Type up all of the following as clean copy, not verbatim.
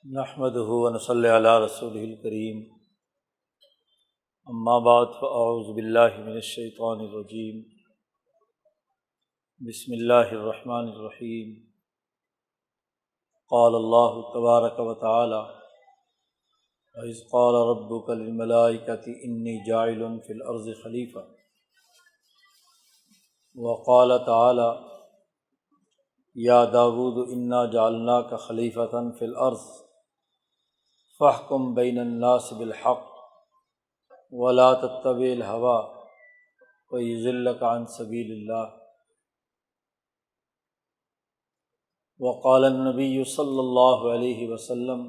نحمدہ ونصلی علی رسولہ الکریم، اما بعد فاعوذ باللہ من الشیطان الرجیم، بسم اللہ الرحمن الرحیم۔ قال اللہ تبارک و تعالی وَإِذْ قَالَ رَبُّكَ لِلْمَلَائِكَةِ إِنِّي جَاعِلٌ فِي الْأَرْضِ خَلِيفَةً، وقال تعالی یا داود انا جعلناک خلیفۃ فی الارض فاحکم بین الناس بالحق ولا تتبع الہوی فیضلک عن سبیل اللہ۔ وقال النبی صلی اللہ علیہ وسلم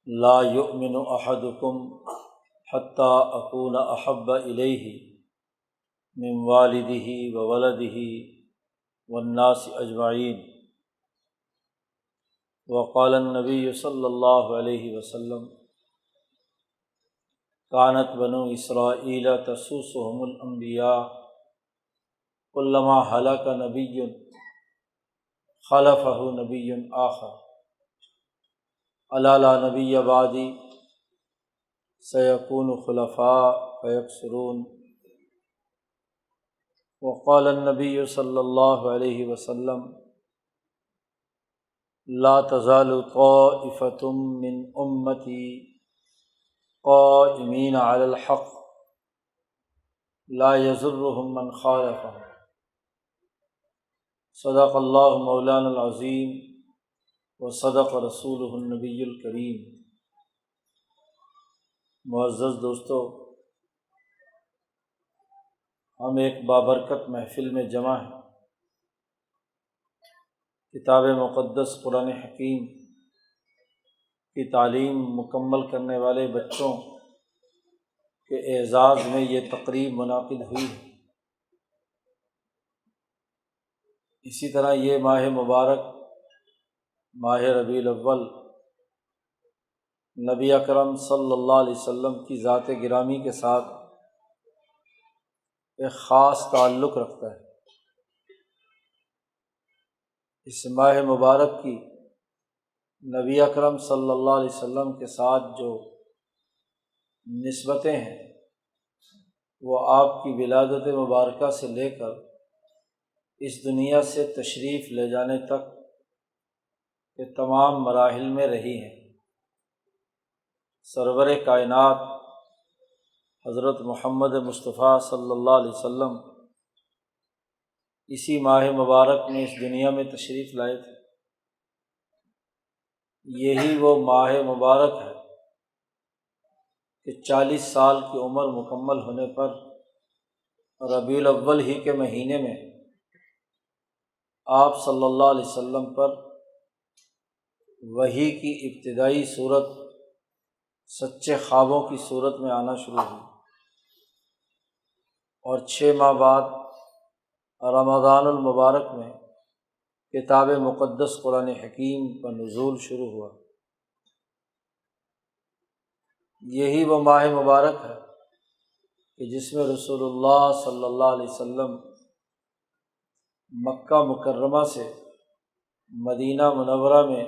لا یؤمن احدکم حتی اکون احب الیہ من والدہ وولدہ والناس اجمعین۔ وقال النبی صلی اللہ علیہ وسلم کانت بنو اسرائیل تسوسهم الانبیاء کلما ہلک نبی خلفہ نبی آخر الا لا نبی بعدی سیکون خلفاء فیکثرون۔ وقال النبی صلی اللہ علیہ وسلم لا تزال طائفة من امتی قائمین علی الحق لا یضرهم من خالفهم۔ صدق اللہ مولانا العظیم وصدق رسولہ النبی الکریم۔ معزز دوستو، ہم ایک بابرکت محفل میں جمع ہیں، کتاب مقدس قرآن حکیم کی تعلیم مکمل کرنے والے بچوں کے اعزاز میں یہ تقریب منعقد ہوئی ہے۔ اسی طرح یہ ماہ مبارک ماہ ربیع الاول نبی اکرم صلی اللہ علیہ وسلم کی ذات گرامی کے ساتھ ایک خاص تعلق رکھتا ہے۔ اس ماہ مبارک کی نبی اکرم صلی اللہ علیہ وسلم کے ساتھ جو نسبتیں ہیں وہ آپ کی ولادت مبارکہ سے لے کر اس دنیا سے تشریف لے جانے تک کے تمام مراحل میں رہی ہیں۔ سرور کائنات حضرت محمد مصطفیٰ صلی اللہ علیہ وسلم اسی ماہ مبارک میں اس دنیا میں تشریف لائے تھے۔ یہی وہ ماہ مبارک ہے کہ 40 سال کی عمر مکمل ہونے پر ربیع الاول ہی کے مہینے میں آپ صلی اللہ علیہ وسلم پر وحی کی ابتدائی صورت سچے خوابوں کی صورت میں آنا شروع ہوئی، اور 6 ماہ بعد رمضان المبارک میں کتاب مقدس قرآن حکیم کا نزول شروع ہوا۔ یہی وہ ماہ مبارک ہے کہ جس میں رسول اللہ صلی اللہ علیہ وسلم مکہ مکرمہ سے مدینہ منورہ میں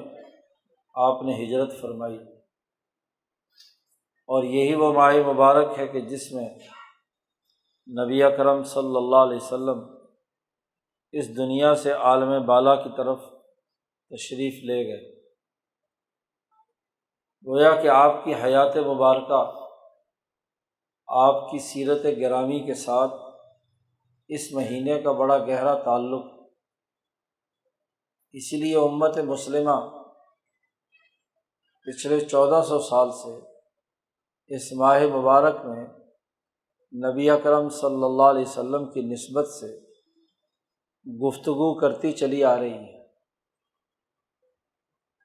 آپ نے ہجرت فرمائی، اور یہی وہ ماہ مبارک ہے کہ جس میں نبی اکرم صلی اللہ علیہ وسلم اس دنیا سے عالم بالا کی طرف تشریف لے گئے۔ گویا کہ آپ کی حیات مبارکہ، آپ کی سیرت گرامی کے ساتھ اس مہینے کا بڑا گہرا تعلق، اس لیے امت مسلمہ پچھلے 1400 سال سے اس ماہ مبارک میں نبی اکرم صلی اللہ علیہ وسلم کی نسبت سے گفتگو کرتی چلی آ رہی ہے۔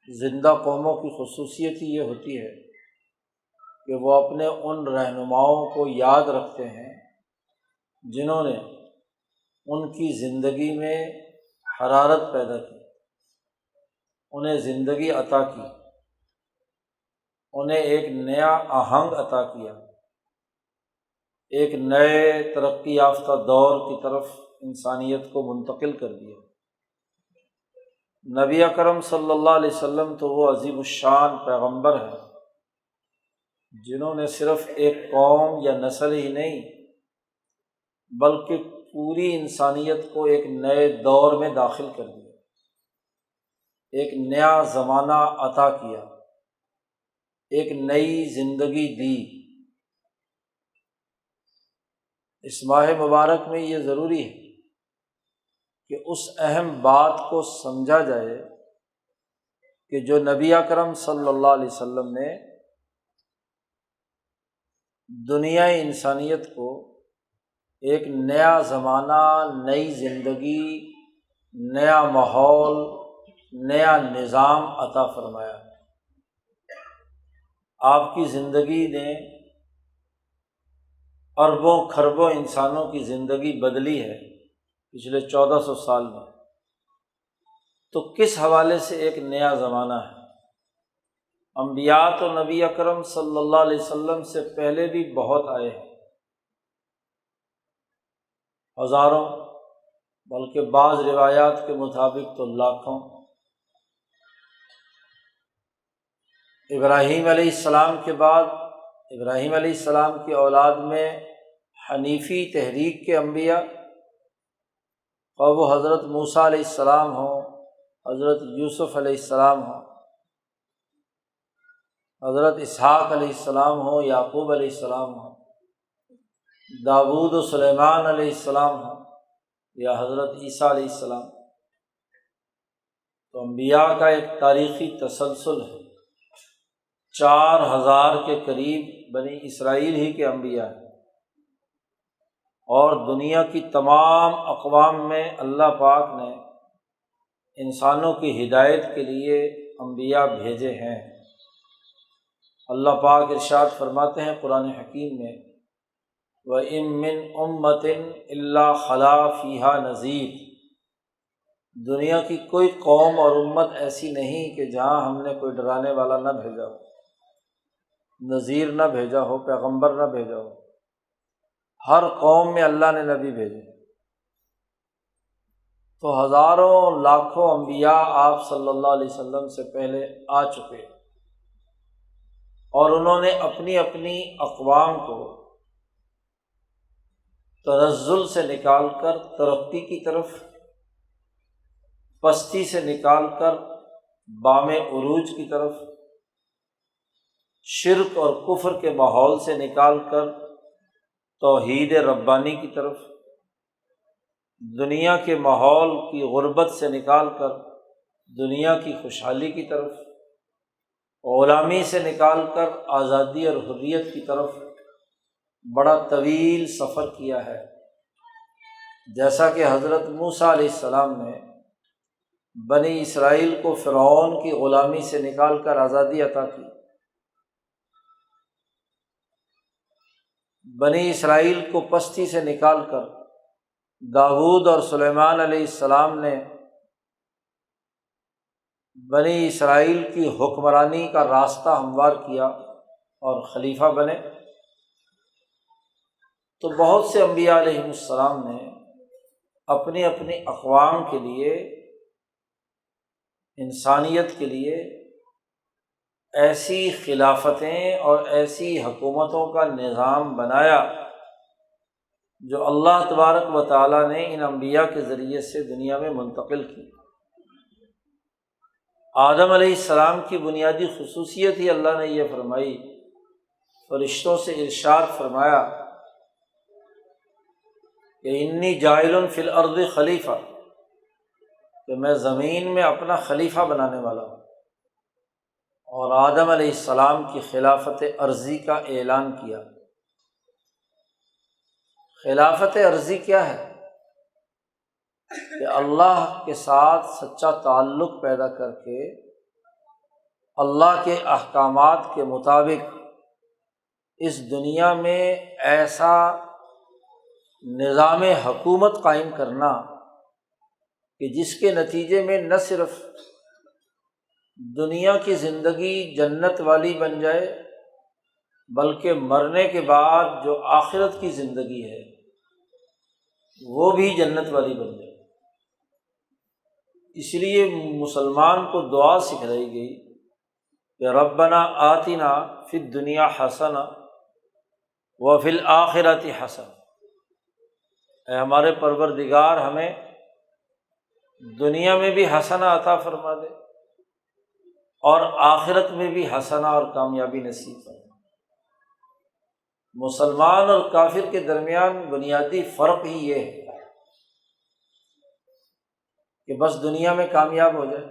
زندہ قوموں کی خصوصیت ہی یہ ہوتی ہے کہ وہ اپنے ان رہنماؤں کو یاد رکھتے ہیں جنہوں نے ان کی زندگی میں حرارت پیدا کی، انہیں زندگی عطا کی، انہیں ایک نیا آہنگ عطا کیا، ایک نئے ترقی یافتہ دور کی طرف انسانیت کو منتقل کر دیا۔ نبی اکرم صلی اللہ علیہ وسلم تو وہ عظیم الشان پیغمبر ہیں جنہوں نے صرف ایک قوم یا نسل ہی نہیں بلکہ پوری انسانیت کو ایک نئے دور میں داخل کر دیا، ایک نیا زمانہ عطا کیا، ایک نئی زندگی دی۔ اس ماہ مبارک میں یہ ضروری ہے کہ اس اہم بات کو سمجھا جائے کہ جو نبی اکرم صلی اللہ علیہ وسلم نے دنیا انسانیت کو ایک نیا زمانہ، نئی زندگی، نیا ماحول، نیا نظام عطا فرمایا۔ آپ کی زندگی نے اربوں کھربوں انسانوں کی زندگی بدلی ہے پچھلے 1400 سال میں، تو کس حوالے سے ایک نیا زمانہ ہے؟ انبیاء تو نبی اکرم صلی اللہ علیہ وسلم سے پہلے بھی بہت آئے ہیں، ہزاروں، بلکہ بعض روایات کے مطابق تو لاکھوں۔ ابراہیم علیہ السلام کے بعد ابراہیم علیہ السلام کی اولاد میں حنیفی تحریک کے انبیاء، اور وہ حضرت موسیٰ علیہ السلام ہوں، حضرت یوسف علیہ السلام ہوں، حضرت اسحاق علیہ السلام ہوں، یعقوب علیہ السلام ہوں، داؤد و سلیمان علیہ السلام ہوں، یا حضرت عیسیٰ علیہ السلام۔ تو انبیاء کا ایک تاریخی تسلسل ہے، 4000 کے قریب بنی اسرائیل ہی کے انبیاء ہیں، اور دنیا کی تمام اقوام میں اللہ پاک نے انسانوں کی ہدایت کے لیے انبیاء بھیجے ہیں۔ اللہ پاک ارشاد فرماتے ہیں قرآن حکیم میں، وَإِن مِّنْ أُمَّةٍ إِلَّا خَلَا فِيهَا نَذِيرٌ، دنیا کی کوئی قوم اور امت ایسی نہیں کہ جہاں ہم نے کوئی ڈرانے والا نہ بھیجا ہو، نذیر نہ بھیجا ہو، پیغمبر نہ بھیجا ہو۔ ہر قوم میں اللہ نے نبی بھیجے۔ تو ہزاروں لاکھوں انبیاء آپ صلی اللہ علیہ وسلم سے پہلے آ چکے، اور انہوں نے اپنی اپنی اقوام کو تنزل سے نکال کر ترقی کی طرف، پستی سے نکال کر بام عروج کی طرف، شرک اور کفر کے ماحول سے نکال کر توحید ربانی کی طرف، دنیا کے ماحول کی غربت سے نکال کر دنیا کی خوشحالی کی طرف، غلامی سے نکال کر آزادی اور حریت کی طرف بڑا طویل سفر کیا ہے۔ جیسا کہ حضرت موسیٰ علیہ السلام نے بنی اسرائیل کو فرعون کی غلامی سے نکال کر آزادی عطا کی، بنی اسرائیل کو پستی سے نکال کر داؤد اور سلیمان علیہ السلام نے بنی اسرائیل کی حکمرانی کا راستہ ہموار کیا اور خلیفہ بنے۔ تو بہت سے انبیاء علیہ السلام نے اپنی اپنی اقوام کے لیے، انسانیت کے لیے ایسی خلافتیں اور ایسی حکومتوں کا نظام بنایا جو اللہ تبارک و تعالیٰ نے ان انبیاء کے ذریعے سے دنیا میں منتقل کی۔ آدم علیہ السلام کی بنیادی خصوصیت ہی اللہ نے یہ فرمائی، فرشتوں سے ارشاد فرمایا کہ انی جاعل فی الارض خلیفہ، کہ میں زمین میں اپنا خلیفہ بنانے والا ہوں، اور آدم علیہ السلام کی خلافت ارضی کا اعلان کیا۔ خلافت ارضی کیا ہے؟ کہ اللہ کے ساتھ سچا تعلق پیدا کر کے اللہ کے احکامات کے مطابق اس دنیا میں ایسا نظام حکومت قائم کرنا کہ جس کے نتیجے میں نہ صرف دنیا کی زندگی جنت والی بن جائے، بلکہ مرنے کے بعد جو آخرت کی زندگی ہے وہ بھی جنت والی بن جائے۔ اس لیے مسلمان کو دعا سکھلائی گئی کہ ربنا آتنا فی الدنیا حسنہ وفی الآخرۃ حسنہ، اے ہمارے پروردگار ہمیں دنیا میں بھی حسنہ عطا فرما دے اور آخرت میں بھی حسنہ اور کامیابی نصیب فرما۔ مسلمان اور کافر کے درمیان بنیادی فرق ہی یہ ہے کہ بس دنیا میں کامیاب ہو جائے،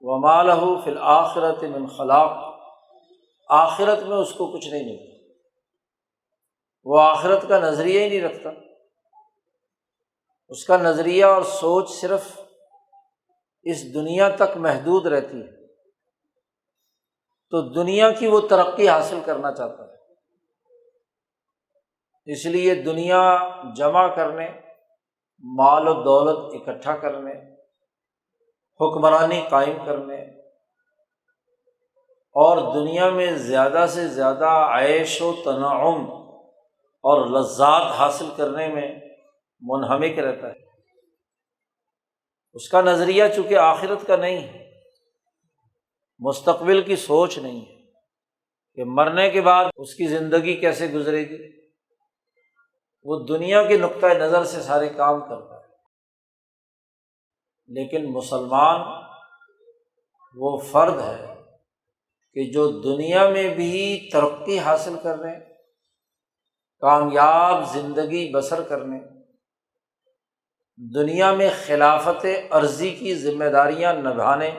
وَمَا لَهُ فِي الْآخِرَةِ مِنْ خَلَاقٍ، آخرت میں اس کو کچھ نہیں ملتا، وہ آخرت کا نظریہ ہی نہیں رکھتا، اس کا نظریہ اور سوچ صرف اس دنیا تک محدود رہتی ہے، تو دنیا کی وہ ترقی حاصل کرنا چاہتا ہے، اس لیے دنیا جمع کرنے، مال و دولت اکٹھا کرنے، حکمرانی قائم کرنے اور دنیا میں زیادہ سے زیادہ عیش و تنعم اور لذات حاصل کرنے میں منہمک رہتا ہے۔ اس کا نظریہ چونکہ آخرت کا نہیں ہے، مستقبل کی سوچ نہیں ہے کہ مرنے کے بعد اس کی زندگی کیسے گزرے گی، وہ دنیا کے نقطۂ نظر سے سارے کام کرتا ہے۔ لیکن مسلمان وہ فرد ہے کہ جو دنیا میں بھی ترقی حاصل کرنے، کامیاب زندگی بسر کرنے، دنیا میں خلافت ارضی کی ذمہ داریاں نبھانے،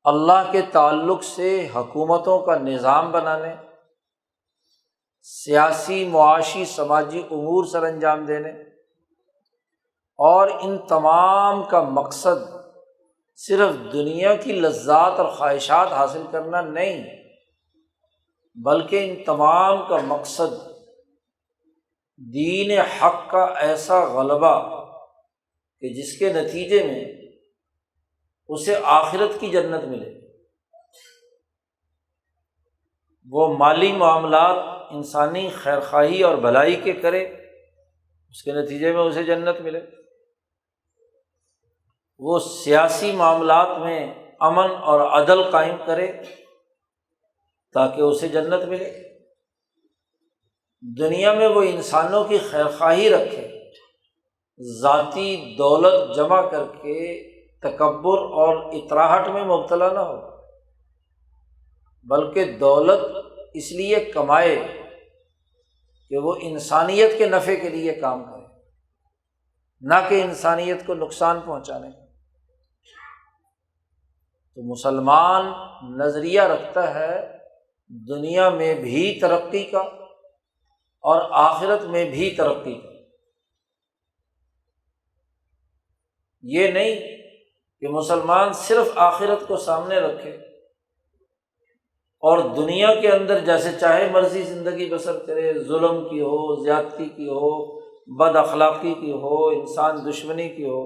اللہ کے تعلق سے حکومتوں کا نظام بنانے، سیاسی، معاشی، سماجی امور سر انجام دینے، اور ان تمام کا مقصد صرف دنیا کی لذات اور خواہشات حاصل کرنا نہیں، بلکہ ان تمام کا مقصد دین حق کا ایسا غلبہ کہ جس کے نتیجے میں اسے آخرت کی جنت ملے۔ وہ مالی معاملات انسانی خیرخواہی اور بھلائی کے کرے، اس کے نتیجے میں اسے جنت ملے۔ وہ سیاسی معاملات میں امن اور عدل قائم کرے تاکہ اسے جنت ملے۔ دنیا میں وہ انسانوں کی خیرخواہی رکھے، ذاتی دولت جمع کر کے تکبر اور اطراحٹ میں مبتلا نہ ہو، بلکہ دولت اس لیے کمائے کہ وہ انسانیت کے نفع کے لیے کام کرے، نہ کہ انسانیت کو نقصان پہنچانے۔ تو مسلمان نظریہ رکھتا ہے دنیا میں بھی ترقی کا اور آخرت میں بھی ترقی کا۔ یہ نہیں کہ مسلمان صرف آخرت کو سامنے رکھے اور دنیا کے اندر جیسے چاہے مرضی زندگی بسر کرے، ظلم کی ہو، زیادتی کی ہو، بد اخلاقی کی ہو، انسان دشمنی کی ہو۔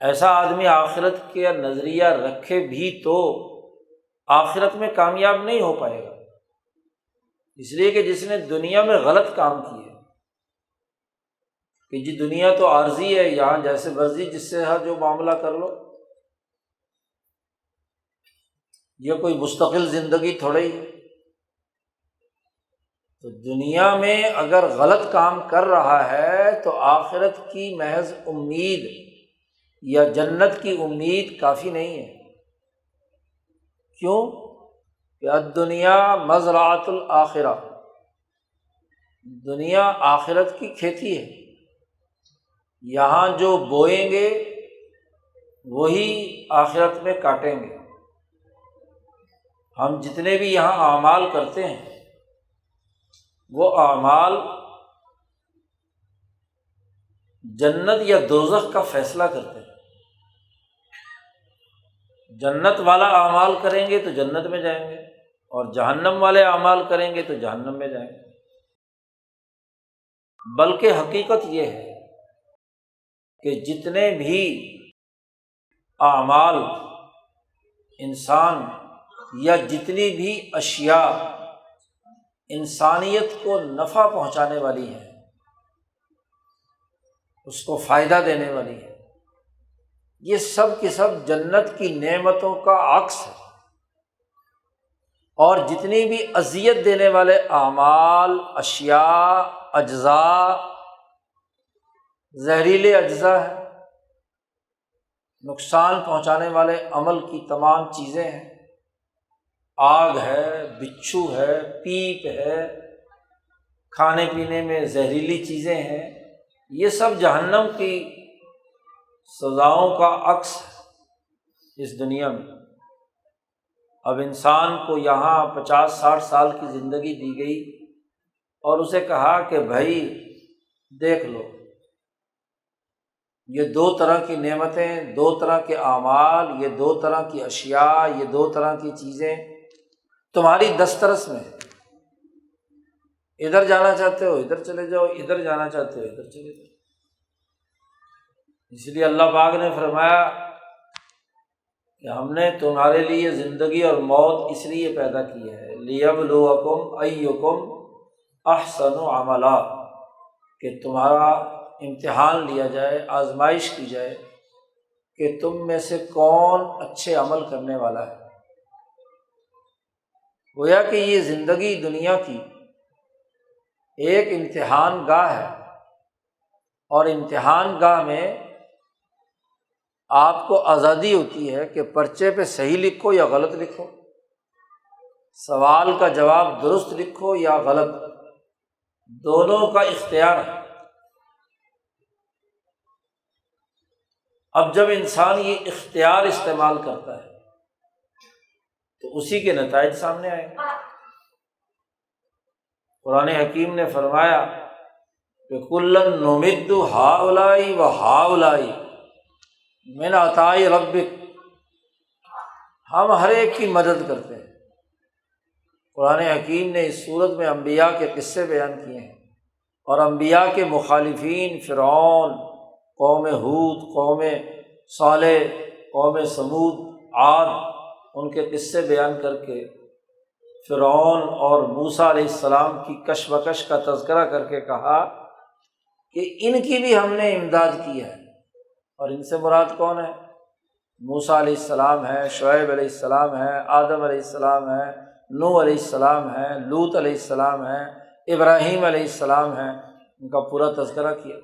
ایسا آدمی آخرت کے نظریہ رکھے بھی تو آخرت میں کامیاب نہیں ہو پائے گا، اس لیے کہ جس نے دنیا میں غلط کام کیے کہ جی دنیا تو عارضی ہے، یہاں جیسے مرضی جس سے جو معاملہ کر لو، یہ کوئی مستقل زندگی تھوڑی ہے۔ تو دنیا میں اگر غلط کام کر رہا ہے تو آخرت کی محض امید یا جنت کی امید کافی نہیں ہے۔ کیوں؟ کہ الدنیا مزرعۃ الآخرہ، دنیا آخرت کی کھیتی ہے، یہاں جو بوئیں گے وہی آخرت میں کاٹیں گے۔ ہم جتنے بھی یہاں اعمال کرتے ہیں وہ اعمال جنت یا دوزخ کا فیصلہ کرتے ہیں۔ جنت والا اعمال کریں گے تو جنت میں جائیں گے، اور جہنم والے اعمال کریں گے تو جہنم میں جائیں گے۔ بلکہ حقیقت یہ ہے کہ جتنے بھی اعمال انسان یا جتنی بھی اشیاء انسانیت کو نفع پہنچانے والی ہیں، اس کو فائدہ دینے والی ہے، یہ سب کی سب جنت کی نعمتوں کا عکس ہے۔ اور جتنی بھی اذیت دینے والے اعمال، اشیاء، اجزاء، زہریلے اجزاء ہیں، نقصان پہنچانے والے عمل کی تمام چیزیں ہیں، آگ ہے، بچھو ہے، پیپ ہے، کھانے پینے میں زہریلی چیزیں ہیں، یہ سب جہنم کی سزاؤں کا عکس ہے اس دنیا میں۔ اب انسان کو یہاں 50-60 سال کی زندگی دی گئی اور اسے کہا کہ بھائی دیکھ لو، یہ دو طرح کی نعمتیں، دو طرح کے اعمال، یہ دو طرح کی اشیاء، یہ دو طرح کی چیزیں تمہاری دسترس میں ہے، ادھر جانا چاہتے ہو ادھر چلے جاؤ، ادھر جانا چاہتے ہو ادھر چلے جاؤ۔ اس لیے اللہ پاک نے فرمایا کہ ہم نے تمہارے لیے زندگی اور موت اس لیے پیدا کی ہے، لیبلوکم ایکم احسن عملا، کہ تمہارا امتحان لیا جائے، آزمائش کی جائے کہ تم میں سے کون اچھے عمل کرنے والا ہے۔ گویا کہ یہ زندگی دنیا کی ایک امتحان گاہ ہے، اور امتحان گاہ میں آپ کو آزادی ہوتی ہے کہ پرچے پہ صحیح لکھو یا غلط لکھو، سوال کا جواب درست لکھو یا غلط، دونوں کا اختیار ہے۔ اب جب انسان یہ اختیار استعمال کرتا ہے تو اسی کے نتائج سامنے آئیں گے۔ قرآن حکیم نے فرمایا کہ کُلًّا نُمِدُّ ہؤلاء وہؤلاء من عطاء ربک، ہم ہر ایک کی مدد کرتے ہیں۔ قرآن حکیم نے اس صورت میں انبیاء کے قصے بیان کیے ہیں، اور انبیاء کے مخالفین، فرعون، قوم ہود، قوم صالح، قوم سمود، عاد، ان کے قصے بیان کر کے فرعون اور موسیٰ علیہ السلام کی کش بکش کا تذکرہ کر کے کہا کہ ان کی بھی ہم نے امداد کی ہے۔ اور ان سے مراد کون ہے؟ موسیٰ علیہ السلام ہے، شعیب علیہ السلام ہے، آدم علیہ السلام ہے، نوح علیہ السلام ہے، لوط علیہ السلام ہے، ابراہیم علیہ السلام ہے، ان کا پورا تذکرہ کیا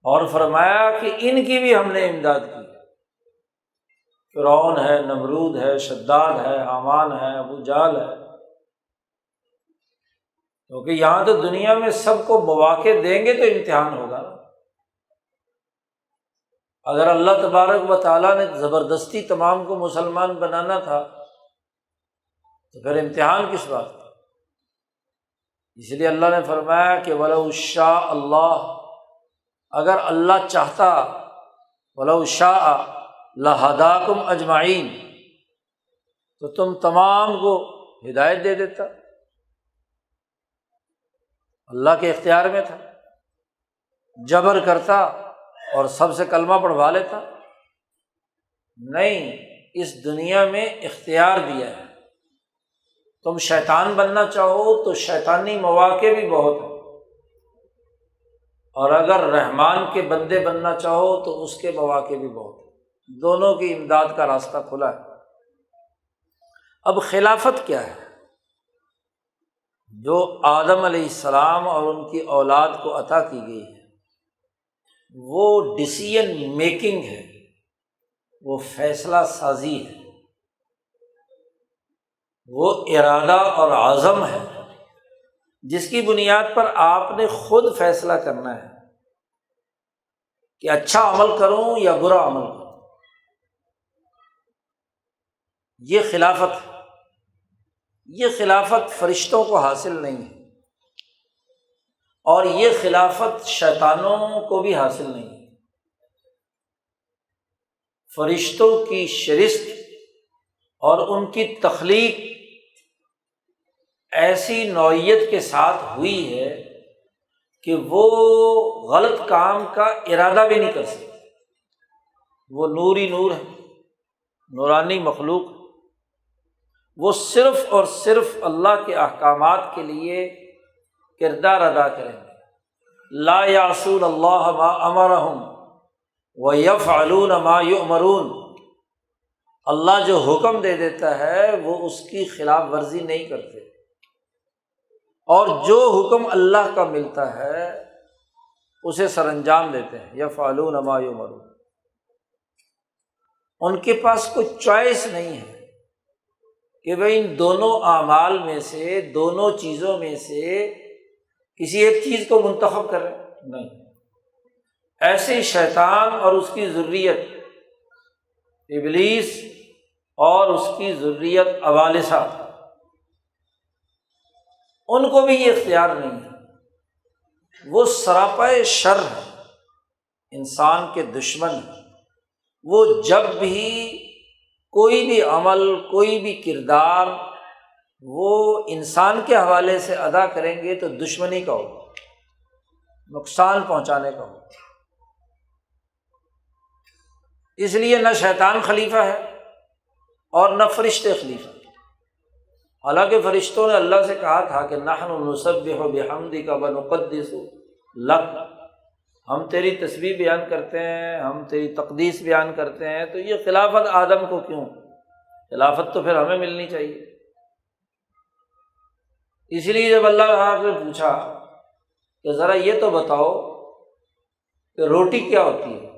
اور فرمایا کہ ان کی بھی ہم نے امداد کی۔ فرعون ہے، نمرود ہے، شداد ہے، حامان ہے، ابو جہل ہے، کیونکہ یہاں تو دنیا میں سب کو مواقع دیں گے تو امتحان ہوگا نا۔ اگر اللہ تبارک و تعالیٰ نے زبردستی تمام کو مسلمان بنانا تھا تو پھر امتحان کس بات کا؟ اس لیے اللہ نے فرمایا کہ وَلَوْ شَاءَ اللَّهُ، اگر اللہ چاہتا، وَلَوْ شَاءَ لَهَدَاكُمْ أَجْمَعِينَ، تو تم تمام کو ہدایت دے دیتا۔ اللہ کے اختیار میں تھا، جبر کرتا اور سب سے کلمہ پڑھوا لیتا؟ نہیں، اس دنیا میں اختیار دیا ہے۔ تم شیطان بننا چاہو تو شیطانی مواقع بھی بہت ہیں، اور اگر رحمان کے بندے بننا چاہو تو اس کے مواقع بھی بہت ہیں، دونوں کی امداد کا راستہ کھلا ہے۔ اب خلافت کیا ہے؟ جو آدم علیہ السلام اور ان کی اولاد کو عطا کی گئی ہے، وہ ڈیسیژن میکنگ ہے، وہ فیصلہ سازی ہے، وہ ارادہ اور عزم ہے، جس کی بنیاد پر آپ نے خود فیصلہ کرنا ہے کہ اچھا عمل کروں یا برا عمل کروں۔ یہ خلافت ہے۔ یہ خلافت فرشتوں کو حاصل نہیں ہے، اور یہ خلافت شیطانوں کو بھی حاصل نہیں ہے۔ فرشتوں کی شرست اور ان کی تخلیق ایسی نوعیت کے ساتھ ہوئی ہے کہ وہ غلط کام کا ارادہ بھی نہیں کر سکتے۔ وہ نور ہی نور ہے، نورانی مخلوق، وہ صرف اور صرف اللہ کے احکامات کے لیے کردار ادا کریں گے۔ لا یعصون اللہ ما امرہم ویفعلون ما یؤمرون، اللہ جو حکم دے دیتا ہے وہ اس کی خلاف ورزی نہیں کرتے، اور جو حکم اللہ کا ملتا ہے اسے سر انجام دیتے ہیں۔ یفعلون ما یؤمرون، ان کے پاس کوئی چوائس نہیں ہے کہ بھئی ان دونوں اعمال میں سے، دونوں چیزوں میں سے کسی ایک چیز کو منتخب کریں، نہیں۔ ایسے ہی شیطان اور اس کی ذریت ابلیس اور اس کی ذریت ابالسہ، ان کو بھی یہ اختیار نہیں ہے، وہ سراپے شر ہے، انسان کے دشمن ہے۔ وہ جب بھی کوئی بھی عمل، کوئی بھی کردار وہ انسان کے حوالے سے ادا کریں گے تو دشمنی کا ہوگا، نقصان پہنچانے کا ہوگا۔ اس لیے نہ شیطان خلیفہ ہے اور نہ فرشتے خلیفہ۔ حالانکہ فرشتوں نے اللہ سے کہا تھا کہ نحن نسبح بحمدک ونقدس لک، ہم تیری تسبیح بیان کرتے ہیں، ہم تیری تقدیس بیان کرتے ہیں، تو یہ خلافت آدم کو کیوں؟ خلافت تو پھر ہمیں ملنی چاہیے۔ اس لیے جب اللہ تعالیٰ نے پوچھا کہ ذرا یہ تو بتاؤ کہ روٹی کیا ہوتی ہے،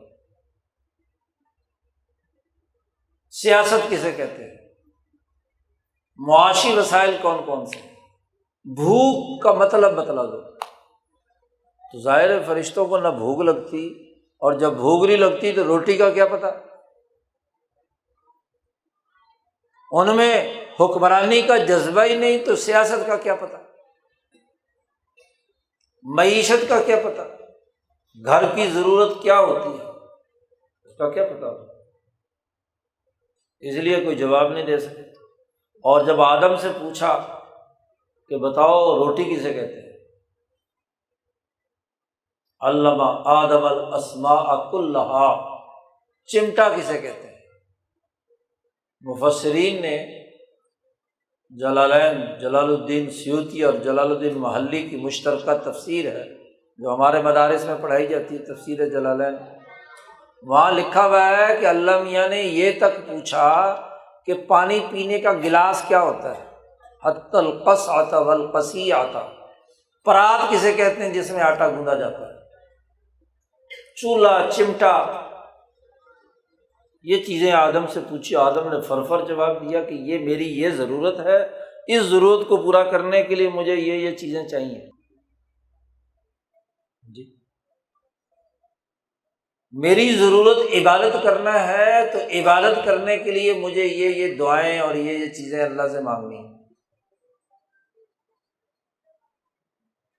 سیاست کسے کہتے ہیں، معاشی وسائل کون کون سے، بھوک کا مطلب بتلا دو، تو ظاہر ہے فرشتوں کو نہ بھوک لگتی، اور جب بھوک نہیں لگتی تو روٹی کا کیا پتہ، ان میں حکمرانی کا جذبہ ہی نہیں تو سیاست کا کیا پتہ، معیشت کا کیا پتہ، گھر کی ضرورت کیا ہوتی ہے اس کا کیا پتہ، اس لیے کوئی جواب نہیں دے سکتے۔ اور جب آدم سے پوچھا کہ بتاؤ روٹی کسے کہتے ہیں، علم آدم الاسماء کلہا، چمٹا کسے کہتے ہیں؟ مفسرین نے جلالین، جلال الدین سیوطی اور جلال الدین محلی کی مشترکہ تفسیر ہے جو ہمارے مدارس میں پڑھائی جاتی ہے، تفسیر جلالین، وہاں لکھا ہوا ہے کہ اللہ میاں نے یہ تک پوچھا کہ پانی پینے کا گلاس کیا ہوتا ہے، حتی القصعۃ والقصیعۃ، پرات کسے کہتے ہیں جس میں آٹا گوندا جاتا ہے، چولہا، چمٹا، یہ چیزیں آدم سے پوچھی، آدم نے فرفر جواب دیا کہ یہ میری یہ ضرورت ہے، اس ضرورت کو پورا کرنے کے لیے مجھے یہ چیزیں چاہیے جی، میری ضرورت عبادت کرنا ہے تو عبادت کرنے کے لیے مجھے یہ دعائیں اور یہ چیزیں اللہ سے مانگنی ہیں۔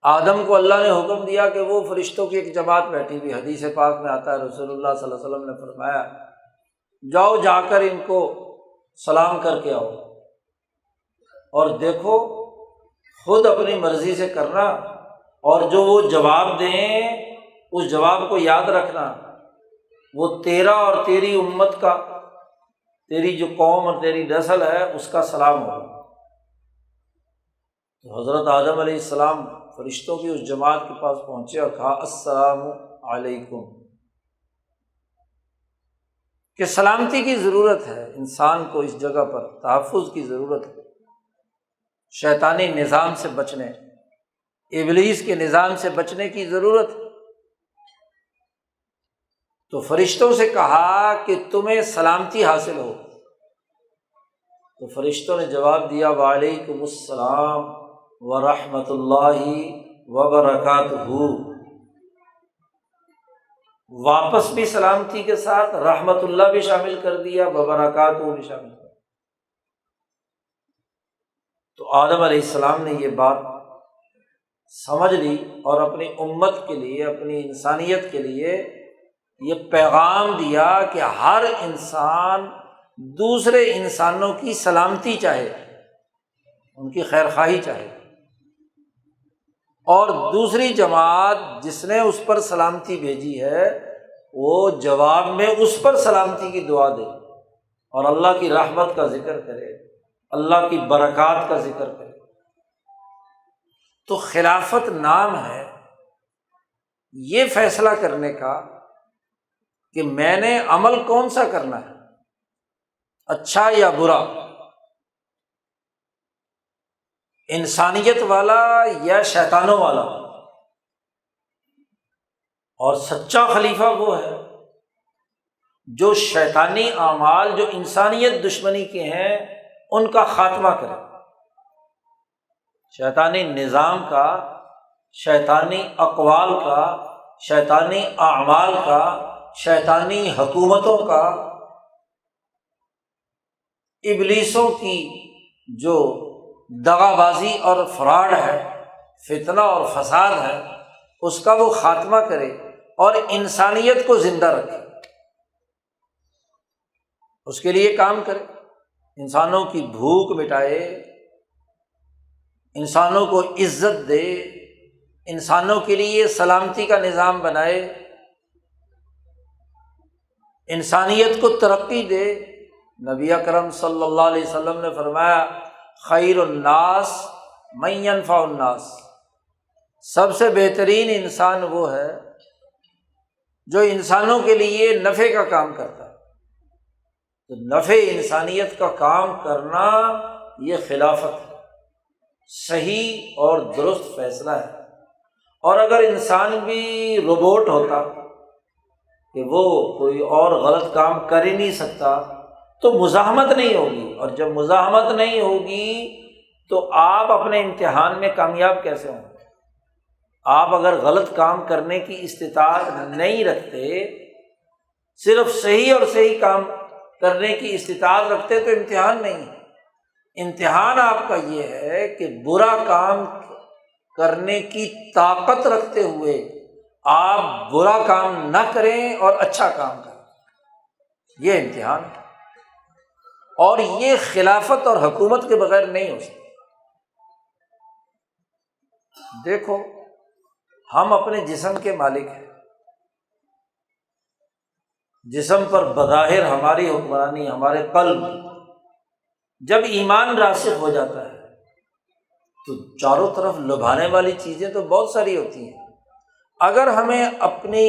آدم کو اللہ نے حکم دیا کہ وہ فرشتوں کی ایک جماعت بیٹھی ہوئی، حدیث پاک میں آتا ہے رسول اللہ صلی اللہ علیہ وسلم نے فرمایا جاؤ جا کر ان کو سلام کر کے آؤ، اور دیکھو خود اپنی مرضی سے کرنا، اور جو وہ جواب دیں اس جواب کو یاد رکھنا، وہ تیرا اور تیری امت کا، تیری جو قوم اور تیری نسل ہے اس کا سلام ہوگا۔ تو حضرت آدم علیہ السلام فرشتوں کی اس جماعت کے پاس پہنچے اور کہا السلام علیکم، کہ سلامتی کی ضرورت ہے انسان کو، اس جگہ پر تحفظ کی ضرورت ہے، شیطانی نظام سے بچنے، ابلیس کے نظام سے بچنے کی ضرورت ہے۔ تو فرشتوں سے کہا کہ تمہیں سلامتی حاصل ہو، تو فرشتوں نے جواب دیا وعلیکم السلام ورحمۃ اللہ وبرکاتہ، واپس بھی سلامتی کے ساتھ رحمت اللہ بھی شامل کر دیا، وبرکاتہ بھی شامل کر دیا۔ تو آدم علیہ السلام نے یہ بات سمجھ لی اور اپنی امت کے لیے، اپنی انسانیت کے لیے یہ پیغام دیا کہ ہر انسان دوسرے انسانوں کی سلامتی چاہے، ان کی خیر خواہی چاہے، اور دوسری جماعت جس نے اس پر سلامتی بھیجی ہے وہ جواب میں اس پر سلامتی کی دعا دے اور اللہ کی رحمت کا ذکر کرے، اللہ کی برکات کا ذکر کرے۔ تو خلافت نام ہے، یہ فیصلہ کرنے کا کہ میں نے عمل کون سا کرنا ہے، اچھا یا برا، انسانیت والا یا شیطانوں والا۔ اور سچا خلیفہ وہ ہے جو شیطانی اعمال جو انسانیت دشمنی کے ہیں ان کا خاتمہ کرے، شیطانی نظام کا، شیطانی اقوال کا، شیطانی اعمال کا، شیطانی حکومتوں کا، ابلیسوں کی جو دغا بازی اور فراڈ ہے، فتنہ اور فساد ہے، اس کا وہ خاتمہ کرے اور انسانیت کو زندہ رکھے، اس کے لیے کام کرے، انسانوں کی بھوک مٹائے، انسانوں کو عزت دے، انسانوں کے لیے سلامتی کا نظام بنائے، انسانیت کو ترقی دے۔ نبی اکرم صلی اللہ علیہ وسلم نے فرمایا خیر الناس من ینفع الناس، سب سے بہترین انسان وہ ہے جو انسانوں کے لیے نفع کا کام کرتا ہے۔ تو نفع انسانیت کا کام کرنا یہ خلافت ہے، صحیح اور درست فیصلہ ہے۔ اور اگر انسان بھی روبوٹ ہوتا کہ وہ کوئی اور غلط کام کر ہی نہیں سکتا تو مزاحمت نہیں ہوگی، اور جب مزاحمت نہیں ہوگی تو آپ اپنے امتحان میں کامیاب کیسے ہوں گے؟ آپ اگر غلط کام کرنے کی استطاعت نہیں رکھتے، صرف صحیح اور صحیح کام کرنے کی استطاعت رکھتے تو امتحان نہیں ہے۔ امتحان آپ کا یہ ہے کہ برا کام کرنے کی طاقت رکھتے ہوئے آپ برا کام نہ کریں اور اچھا کام کریں، یہ امتحان ہے۔ اور یہ خلافت اور حکومت کے بغیر نہیں ہو سکتا۔ دیکھو، ہم اپنے جسم کے مالک ہیں، جسم پر بظاہر ہماری حکمرانی، ہمارے قلب، جب ایمان راسخ ہو جاتا ہے تو چاروں طرف لبھانے والی چیزیں تو بہت ساری ہوتی ہیں۔ اگر ہمیں اپنی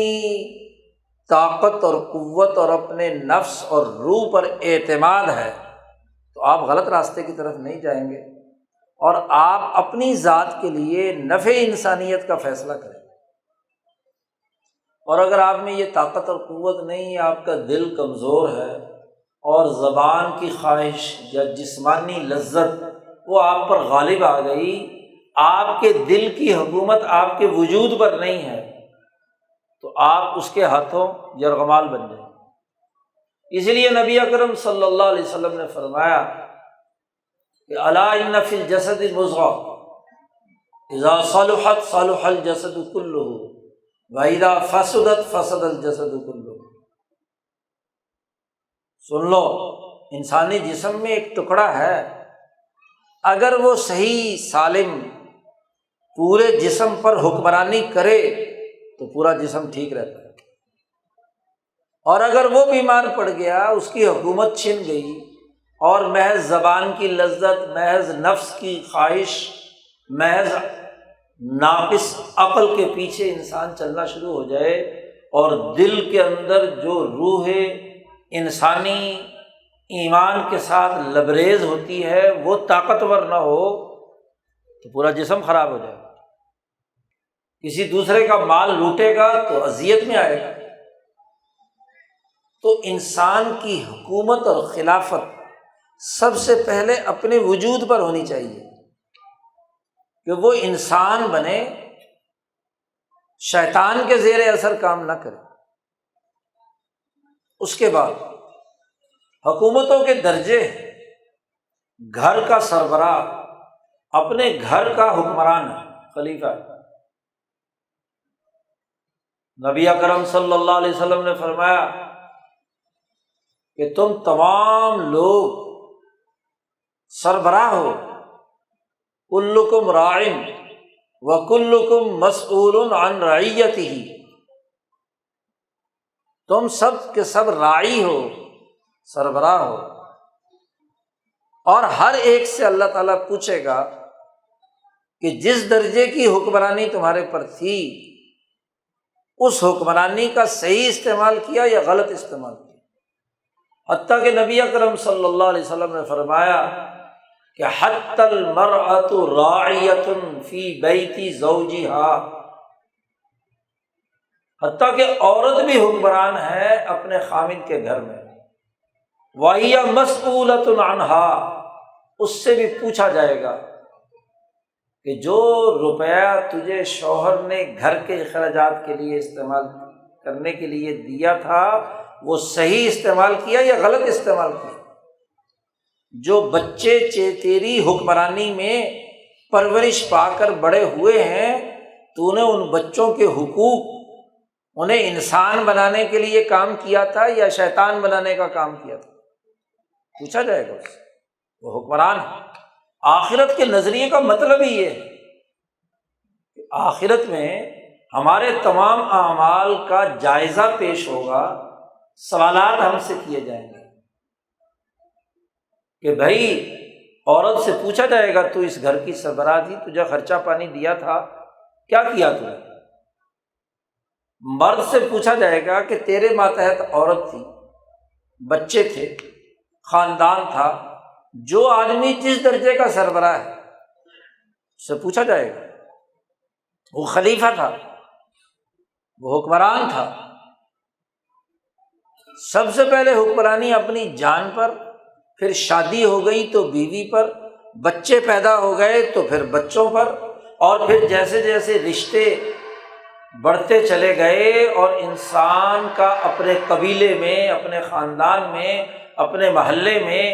طاقت اور قوت اور اپنے نفس اور روح پر اعتماد ہے تو آپ غلط راستے کی طرف نہیں جائیں گے، اور آپ اپنی ذات کے لیے نفع انسانیت کا فیصلہ کریں۔ اور اگر آپ میں یہ طاقت اور قوت نہیں ہے، آپ کا دل کمزور ہے اور زبان کی خواہش یا جسمانی لذت وہ آپ پر غالب آ گئی، آپ کے دل کی حکومت آپ کے وجود پر نہیں ہے، تو آپ اس کے ہاتھوں یرغمال بن جائیں۔ اس لیے نبی اکرم صلی اللہ علیہ وسلم نے فرمایا کہ الا ان فی الجسد مضغہ اذا صلحت صلح الجسد کلہ واذا فسدت فسد الجسد کلہ۔ سن لو، انسانی جسم میں ایک ٹکڑا ہے، اگر وہ صحیح سالم پورے جسم پر حکمرانی کرے تو پورا جسم ٹھیک رہتا ہے، اور اگر وہ بیمار پڑ گیا، اس کی حکومت چھن گئی اور محض زبان کی لذت، محض نفس کی خواہش، محض ناقص عقل کے پیچھے انسان چلنا شروع ہو جائے، اور دل کے اندر جو روح انسانی ایمان کے ساتھ لبریز ہوتی ہے وہ طاقتور نہ ہو تو پورا جسم خراب ہو جائے گا۔ کسی دوسرے کا مال لوٹے گا تو اذیت میں آئے گا۔ تو انسان کی حکومت اور خلافت سب سے پہلے اپنے وجود پر ہونی چاہیے کہ وہ انسان بنے، شیطان کے زیر اثر کام نہ کرے۔ اس کے بعد حکومتوں کے درجے، گھر کا سربراہ اپنے گھر کا حکمران ہے، خلیفہ ہے۔ نبی اکرم صلی اللہ علیہ وسلم نے فرمایا کہ تم تمام لوگ سربراہ ہو، کلکم راع وکلکم مسئول عن رعیتہ، تم سب کے سب راعی ہو، سربراہ ہو، اور ہر ایک سے اللہ تعالیٰ پوچھے گا کہ جس درجے کی حکمرانی تمہارے پر تھی اس حکمرانی کا صحیح استعمال کیا یا غلط استعمال کیا۔ حتیٰ کہ نبی اکرم صلی اللہ علیہ وسلم نے فرمایا کہ حتی المرأۃ راعیۃ فی بیت زوجہا، حتیٰ کہ عورت بھی حکمران ہے اپنے خامند کے گھر میں، وَهِيَ مَسْئُولَةٌ عَنْهَا، اس سے بھی پوچھا جائے گا کہ جو روپیہ تجھے شوہر نے گھر کے اخراجات کے لیے استعمال کرنے کے لیے دیا تھا وہ صحیح استعمال کیا یا غلط استعمال کیا۔ جو بچے تیری حکمرانی میں پرورش پا کر بڑے ہوئے ہیں، تو نے ان بچوں کے حقوق انہیں انسان بنانے کے لیے کام کیا تھا یا شیطان بنانے کا کام کیا تھا، پوچھا جائے گا اس سے۔ وہ حکمران ہے۔ آخرت کے نظریے کا مطلب ہی یہ ہے کہ آخرت میں ہمارے تمام اعمال کا جائزہ پیش ہوگا، سوالات ہم سے کیے جائیں گے کہ بھائی عورت سے پوچھا جائے گا تو اس گھر کی سربراہ تھی، تجھے خرچہ پانی دیا تھا، کیا کیا تو نے؟ مرد سے پوچھا جائے گا کہ تیرے ماتحت عورت تھی، بچے تھے، خاندان تھا، جو آدمی جس درجے کا سربراہ ہے اس سے پوچھا جائے گا۔ وہ خلیفہ تھا، وہ حکمران تھا، سب سے پہلے حکمرانی اپنی جان پر، پھر شادی ہو گئی تو بیوی پر، بچے پیدا ہو گئے تو پھر بچوں پر، اور پھر جیسے جیسے رشتے بڑھتے چلے گئے اور انسان کا اپنے قبیلے میں، اپنے خاندان میں، اپنے محلے میں،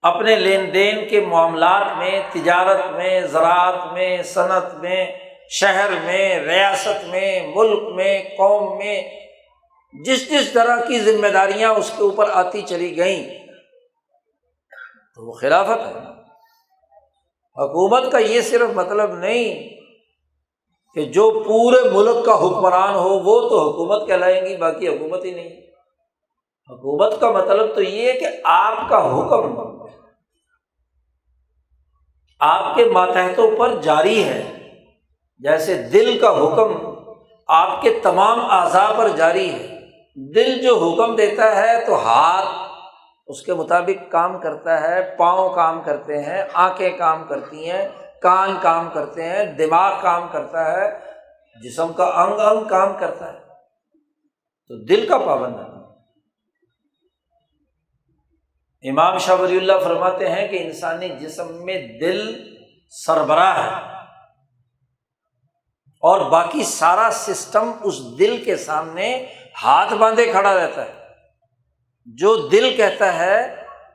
اپنے لین دین کے معاملات میں، تجارت میں، زراعت میں، صنعت میں، شہر میں، ریاست میں، ملک میں، قوم میں، جس جس طرح کی ذمہ داریاں اس کے اوپر آتی چلی گئیں تو وہ خلافت ہے۔ حکومت کا یہ صرف مطلب نہیں کہ جو پورے ملک کا حکمران ہو وہ تو حکومت کہلائیں گی، باقی حکومت ہی نہیں۔ حکومت کا مطلب تو یہ ہے کہ آپ کا حکم آپ کے ماتحتوں پر جاری ہے، جیسے دل کا حکم آپ کے تمام اعضاء پر جاری ہے۔ دل جو حکم دیتا ہے تو ہاتھ اس کے مطابق کام کرتا ہے، پاؤں کام کرتے ہیں، آنکھیں کام کرتی ہیں، کان کام کرتے ہیں، دماغ کام کرتا ہے، جسم کا انگ انگ کام کرتا ہے، تو دل کا پابند ہے۔ امام شاہ ولی اللہ فرماتے ہیں کہ انسانی جسم میں دل سربراہ ہے اور باقی سارا سسٹم اس دل کے سامنے ہاتھ باندھے کھڑا رہتا ہے، جو دل کہتا ہے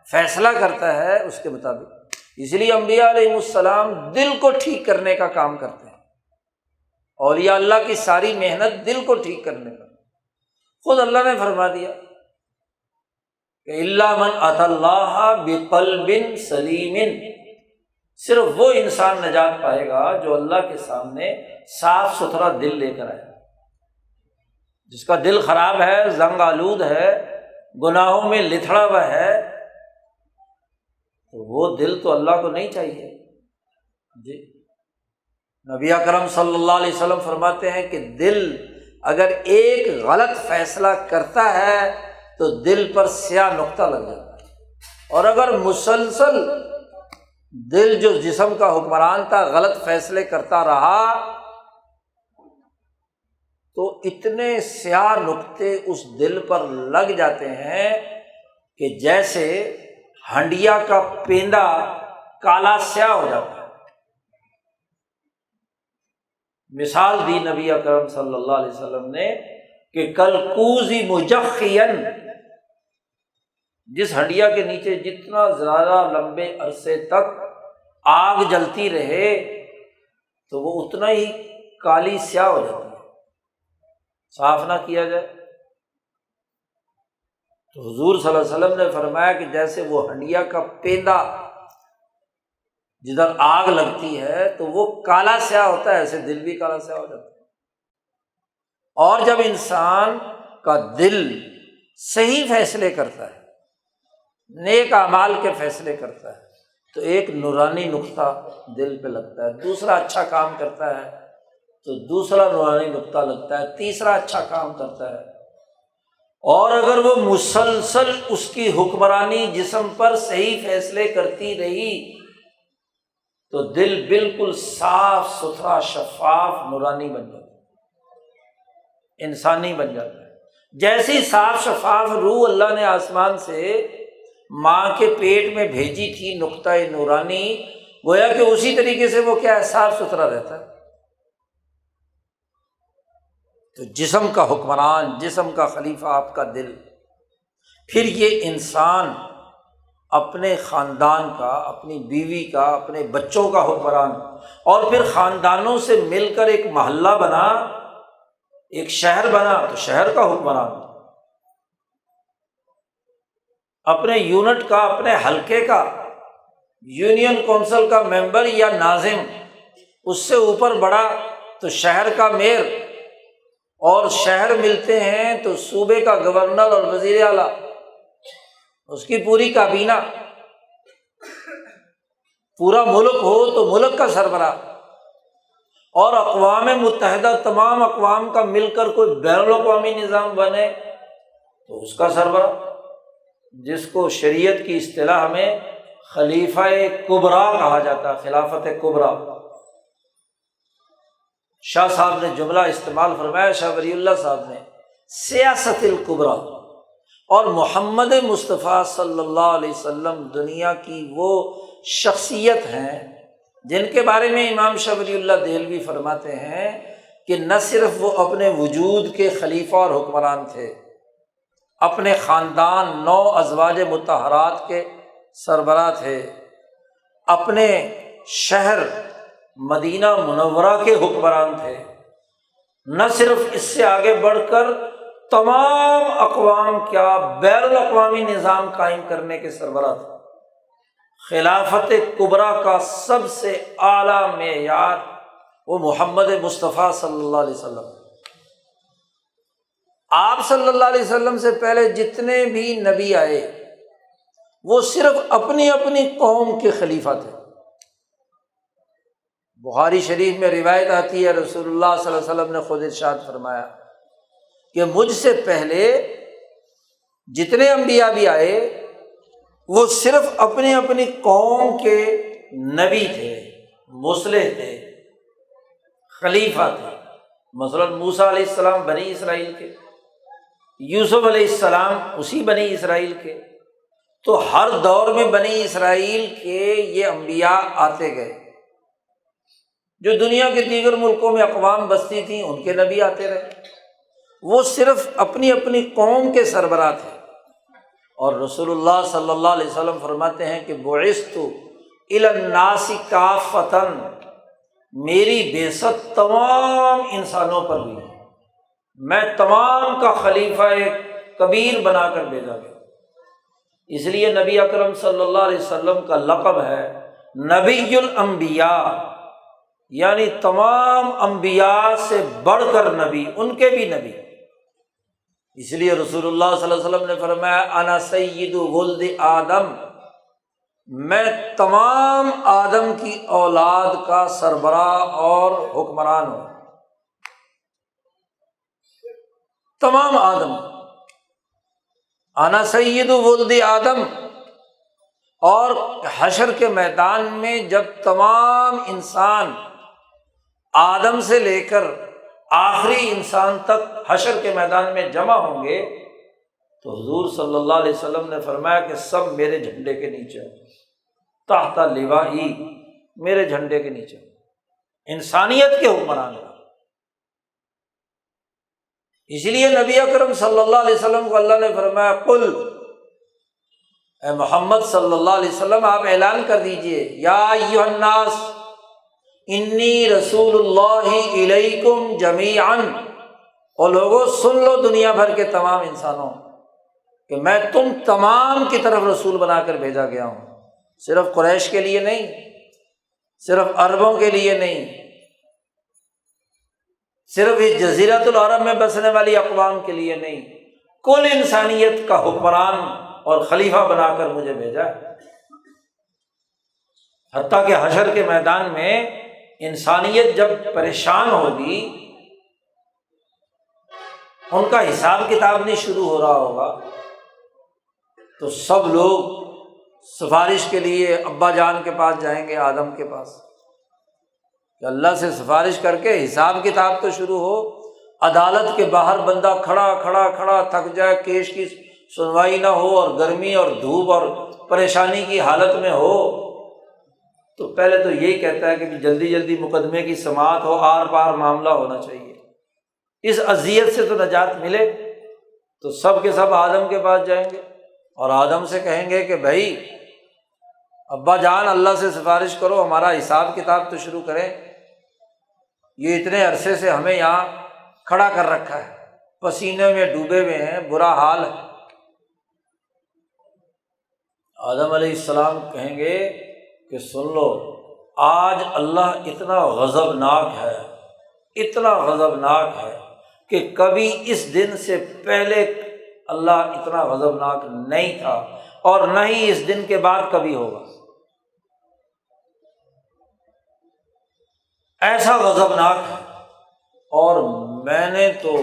فیصلہ کرتا ہے اس کے مطابق۔ اس لیے انبیاء علیہ السلام دل کو ٹھیک کرنے کا کام کرتے ہیں، اولیاء اللہ کی ساری محنت دل کو ٹھیک کرنے کا۔ خود اللہ نے فرما دیا کہ الا من اتى اللہ بقلب سلیم، صرف وہ انسان نجات پائے گا جو اللہ کے سامنے صاف ستھرا دل لے کر آئے۔ جس کا دل خراب ہے، زنگ آلود ہے، گناہوں میں لتھڑا ہوا ہے، تو وہ دل تو اللہ کو نہیں چاہیے۔ جی نبی اکرم صلی اللہ علیہ وسلم فرماتے ہیں کہ دل اگر ایک غلط فیصلہ کرتا ہے تو دل پر سیاہ نقطہ لگ جاتا ہے، اور اگر مسلسل دل جو جسم کا حکمران تھا غلط فیصلے کرتا رہا تو اتنے سیاہ نقطے اس دل پر لگ جاتے ہیں کہ جیسے ہنڈیا کا پیندا کالا سیاہ ہو جاتا ہے۔ مثال دی نبی اکرم صلی اللہ علیہ وسلم نے کہ کالکوز مجخین، جس ہنڈیا کے نیچے جتنا زیادہ لمبے عرصے تک آگ جلتی رہے تو وہ اتنا ہی کالی سیاہ ہو جاتی ہے، صاف نہ کیا جائے تو حضور صلی اللہ علیہ وسلم نے فرمایا کہ جیسے وہ ہنڈیا کا پیندا جدھر آگ لگتی ہے تو وہ کالا سیاہ ہوتا ہے، ایسے دل بھی کالا سیاہ ہو جاتا ہے۔ اور جب انسان کا دل صحیح فیصلے کرتا ہے، نیک اعمال کے فیصلے کرتا ہے، تو ایک نورانی نقطہ دل پہ لگتا ہے، دوسرا اچھا کام کرتا ہے تو دوسرا نورانی نقطہ لگتا ہے، تیسرا اچھا کام کرتا ہے، اور اگر وہ مسلسل اس کی حکمرانی جسم پر صحیح فیصلے کرتی رہی تو دل بالکل صاف ستھرا شفاف نورانی بن جاتا ہے، انسانی بن جاتا ہے۔ جیسی صاف شفاف روح اللہ نے آسمان سے ماں کے پیٹ میں بھیجی تھی، نقطہ نورانی، گویا کہ اسی طریقے سے وہ کیا ہے، صاف ستھرا رہتا ہے۔ تو جسم کا حکمران، جسم کا خلیفہ آپ کا دل، پھر یہ انسان اپنے خاندان کا، اپنی بیوی کا، اپنے بچوں کا حکمران، اور پھر خاندانوں سے مل کر ایک محلہ بنا، ایک شہر بنا تو شہر کا حکمران، اپنے یونٹ کا، اپنے حلقے کا، یونین کونسل کا ممبر یا ناظم، اس سے اوپر بڑا تو شہر کا میئر، اور شہر ملتے ہیں تو صوبے کا گورنر اور وزیر اعلیٰ، اس کی پوری کابینہ، پورا ملک ہو تو ملک کا سربراہ، اور اقوام متحدہ تمام اقوام کا مل کر کوئی بین الاقوامی نظام بنے تو اس کا سربراہ، جس کو شریعت کی اصطلاح میں خلیفہ کبریٰ کہا جاتا ہے، خلافت کبریٰ۔ شاہ صاحب نے جملہ استعمال فرمایا، شاہ ولی اللہ صاحب نے، سیاست الکبریٰ، اور محمد مصطفیٰ صلی اللہ علیہ وسلم دنیا کی وہ شخصیت ہیں جن کے بارے میں امام شاہ ولی اللہ دہلوی فرماتے ہیں کہ نہ صرف وہ اپنے وجود کے خلیفہ اور حکمران تھے، اپنے خاندان 9 ازواج مطہرات کے سربراہ تھے، اپنے شہر مدینہ منورہ کے حکمران تھے، نہ صرف اس سے آگے بڑھ کر تمام اقوام کا بین الاقوامی نظام قائم کرنے کے سربراہ تھے۔ خلافت کبریٰ کا سب سے اعلیٰ معیار وہ محمد مصطفیٰ صلی اللہ علیہ وسلم۔ آپ صلی اللہ علیہ وسلم سے پہلے جتنے بھی نبی آئے وہ صرف اپنی اپنی قوم کے خلیفہ تھے۔ بخاری شریف میں روایت آتی ہے، رسول اللہ صلی اللہ علیہ وسلم نے خود ارشاد فرمایا کہ مجھ سے پہلے جتنے انبیاء بھی آئے وہ صرف اپنی اپنی قوم کے نبی تھے، مصلح تھے، خلیفہ تھے۔ مثلاً موسیٰ علیہ السلام بنی اسرائیل کے، یوسف علیہ السلام اسی بنی اسرائیل کے، تو ہر دور میں بنی اسرائیل کے یہ انبیاء آتے گئے۔ جو دنیا کے دیگر ملکوں میں اقوام بستی تھیں ان کے نبی آتے رہے، وہ صرف اپنی اپنی قوم کے سربراہ تھے۔ اور رسول اللہ صلی اللہ علیہ وسلم فرماتے ہیں کہ بعثت الی الناس کافۃ، میری بعثت تمام انسانوں پر ہوئی، میں تمام کا خلیفہ کبیر بنا کر بھیجا گیا۔ اس لیے نبی اکرم صلی اللہ علیہ وسلم کا لقب ہے نبی الانبیاء، یعنی تمام انبیاء سے بڑھ کر نبی، ان کے بھی نبی۔ اس لیے رسول اللہ صلی اللہ علیہ وسلم نے فرمایا انا سید ولد آدم، میں تمام آدم کی اولاد کا سربراہ اور حکمران ہوں، تمام آدم، انا سید ولد آدم۔ اور حشر کے میدان میں جب تمام انسان آدم سے لے کر آخری انسان تک حشر کے میدان میں جمع ہوں گے تو حضور صلی اللہ علیہ وسلم نے فرمایا کہ سب میرے جھنڈے کے نیچے، تحت لوائی، میرے جھنڈے کے نیچے، انسانیت کے حکمران ہیں۔ اس لیے نبی اکرم صلی اللہ علیہ وسلم کو اللہ نے فرمایا قل، اے محمد صلی اللہ علیہ وسلم آپ اعلان کر دیجئے، یا ایھا الناس انی رسول اللہ الیکم جمیعا، اور لوگوں سن لو دنیا بھر کے تمام انسانوں کہ میں تم تمام کی طرف رسول بنا کر بھیجا گیا ہوں، صرف قریش کے لیے نہیں، صرف عربوں کے لیے نہیں، صرف اس جزیرۃ العرب میں بسنے والی اقوام کے لیے نہیں، کل انسانیت کا حکمران اور خلیفہ بنا کر مجھے بھیجا ہے۔ حتیٰ کہ حشر کے میدان میں انسانیت جب پریشان ہوگی، ان کا حساب کتاب نہیں شروع ہو رہا ہوگا، تو سب لوگ سفارش کے لیے ابا جان کے پاس جائیں گے، آدم کے پاس، کہ اللہ سے سفارش کر کے حساب کتاب تو شروع ہو۔ عدالت کے باہر بندہ کھڑا کھڑا کھڑا تھک جائے، کیس کی سنوائی نہ ہو، اور گرمی اور دھوپ اور پریشانی کی حالت میں ہو، تو پہلے تو یہی کہتا ہے کہ جلدی جلدی مقدمے کی سماعت ہو، آر پار معاملہ ہونا چاہیے، اس اذیت سے تو نجات ملے۔ تو سب کے سب آدم کے پاس جائیں گے اور آدم سے کہیں گے کہ بھائی ابا جان، اللہ سے سفارش کرو، ہمارا حساب کتاب تو شروع کریں، یہ اتنے عرصے سے ہمیں یہاں کھڑا کر رکھا ہے، پسینے میں ڈوبے ہوئے ہیں، برا حال ہے۔ آدم علیہ السلام کہیں گے کہ سن لو، آج اللہ اتنا غضبناک ہے، اتنا غضبناک ہے کہ کبھی اس دن سے پہلے اللہ اتنا غضبناک نہیں تھا، اور نہ ہی اس دن کے بعد کبھی ہوگا۔ ایسا غضبناک ہے، اور میں نے تو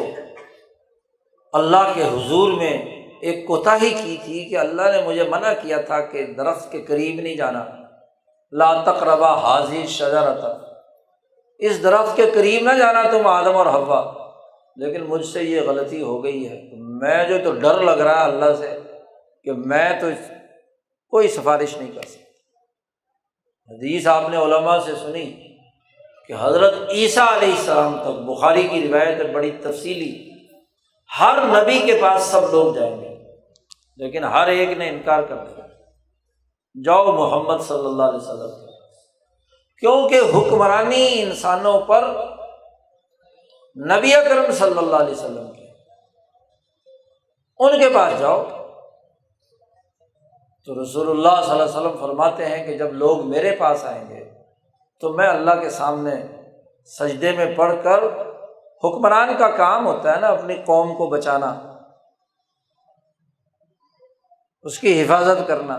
اللہ کے حضور میں ایک کوتاہی کی تھی کہ اللہ نے مجھے منع کیا تھا کہ درخت کے قریب نہیں جانا، لا تقربا ھذہ الشجرۃ، اس درخت کے قریب نہ جانا تم آدم اور حوا، لیکن مجھ سے یہ غلطی ہو گئی ہے۔ میں جو تو ڈر لگ رہا ہے اللہ سے کہ میں تو کوئی سفارش نہیں کر سکتا۔ حدیث آپ نے علماء سے سنی کہ حضرت عیسیٰ علیہ السلام تک، بخاری کی روایت ہے بڑی تفصیلی، ہر نبی کے پاس سب لوگ جائیں گے، لیکن ہر ایک نے انکار کر دیا، جاؤ محمد صلی اللہ علیہ وسلم کے پاس، کیونکہ حکمرانی انسانوں پر نبی اکرم صلی اللہ علیہ وسلم کے، ان کے پاس جاؤ۔ تو رسول اللہ صلی اللہ علیہ وسلم فرماتے ہیں کہ جب لوگ میرے پاس آئیں گے تو میں اللہ کے سامنے سجدے میں پڑھ کر، حکمران کا کام ہوتا ہے نا اپنی قوم کو بچانا، اس کی حفاظت کرنا،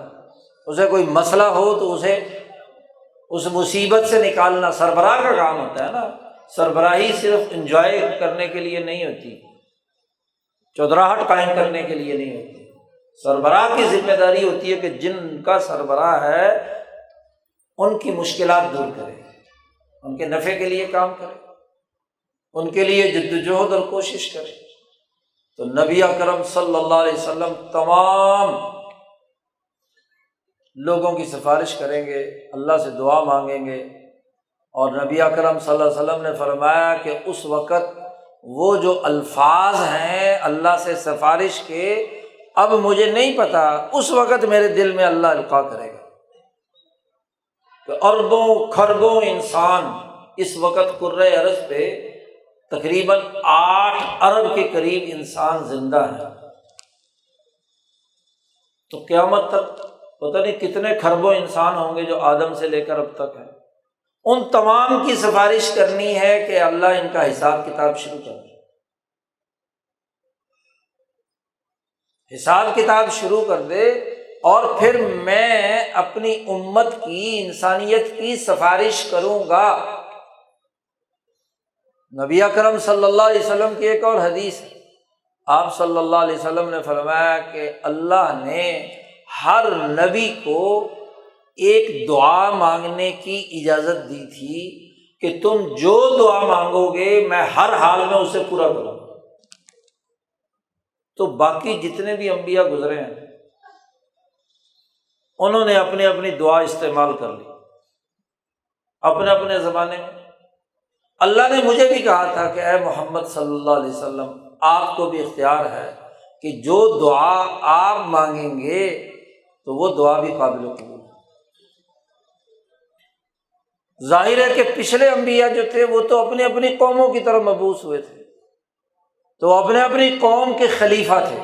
اسے کوئی مسئلہ ہو تو اسے اس مصیبت سے نکالنا، سربراہ کا کام ہوتا ہے نا۔ سربراہی صرف انجوائے کرنے کے لیے نہیں ہوتی، چودراہٹ قائم کرنے کے لیے نہیں ہوتی، سربراہ کی ذمہ داری ہوتی ہے کہ جن کا سربراہ ہے ان کی مشکلات دور کرے، ان کے نفع کے لیے کام کرے، ان کے لیے جدوجہد اور کوشش کرے۔ تو نبی اکرم صلی اللہ علیہ وسلم تمام لوگوں کی سفارش کریں گے، اللہ سے دعا مانگیں گے، اور نبی اکرم صلی اللہ علیہ وسلم نے فرمایا کہ اس وقت وہ جو الفاظ ہیں اللہ سے سفارش کے، اب مجھے نہیں پتا، اس وقت میرے دل میں اللہ القاء کرے گا کہ اربوں کھربوں انسان اس وقت کرۂ ارض پہ تقریباً 8 ارب کے قریب انسان زندہ ہیں، تو قیامت تک پتہ نہیں کتنے کھربوں انسان ہوں گے جو آدم سے لے کر اب تک ہیں، ان تمام کی سفارش کرنی ہے کہ اللہ ان کا حساب کتاب شروع کر دے۔ حساب کتاب شروع کر دے، اور پھر میں اپنی امت کی، انسانیت کی سفارش کروں گا۔ نبی اکرم صلی اللہ علیہ وسلم کی ایک اور حدیث ہے، آپ صلی اللہ علیہ وسلم نے فرمایا کہ اللہ نے ہر نبی کو ایک دعا مانگنے کی اجازت دی تھی کہ تم جو دعا مانگو گے میں ہر حال میں اسے پورا کروں گا۔ تو باقی جتنے بھی انبیاء گزرے ہیں انہوں نے اپنی اپنی دعا استعمال کر لی اپنے اپنے زمانے میں۔ اللہ نے مجھے بھی کہا تھا کہ اے محمد صلی اللہ علیہ وسلم، آپ کو بھی اختیار ہے کہ جو دعا آپ مانگیں گے تو وہ دعا بھی قابل قبول ہے۔ ظاہر ہے کہ پچھلے انبیاء جو تھے وہ تو اپنی اپنی قوموں کی طرف مبعوث ہوئے تھے، تو اپنے اپنی قوم کے خلیفہ تھے،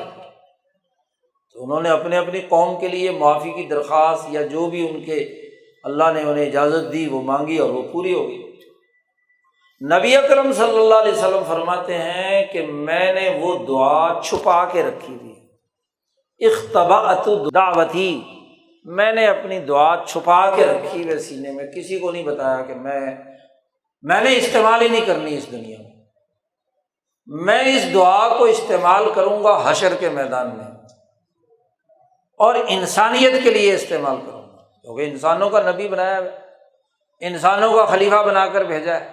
تو انہوں نے اپنے اپنی قوم کے لیے معافی کی درخواست یا جو بھی ان کے اللہ نے انہیں اجازت دی وہ مانگی اور وہ پوری ہو گئی۔ نبی اکرم صلی اللہ علیہ وسلم فرماتے ہیں کہ میں نے وہ دعا چھپا کے رکھی تھی، اختبأت دعوتی، میں نے اپنی دعا چھپا کے رکھی ہے سینے میں، کسی کو نہیں بتایا کہ میں میں نے استعمال ہی نہیں کرنی اس دنیا میں اس دعا کو استعمال کروں گا حشر کے میدان میں اور انسانیت کے لیے استعمال کروں گا، کیونکہ انسانوں کا نبی بنایا ہے، انسانوں کا خلیفہ بنا کر بھیجا ہے،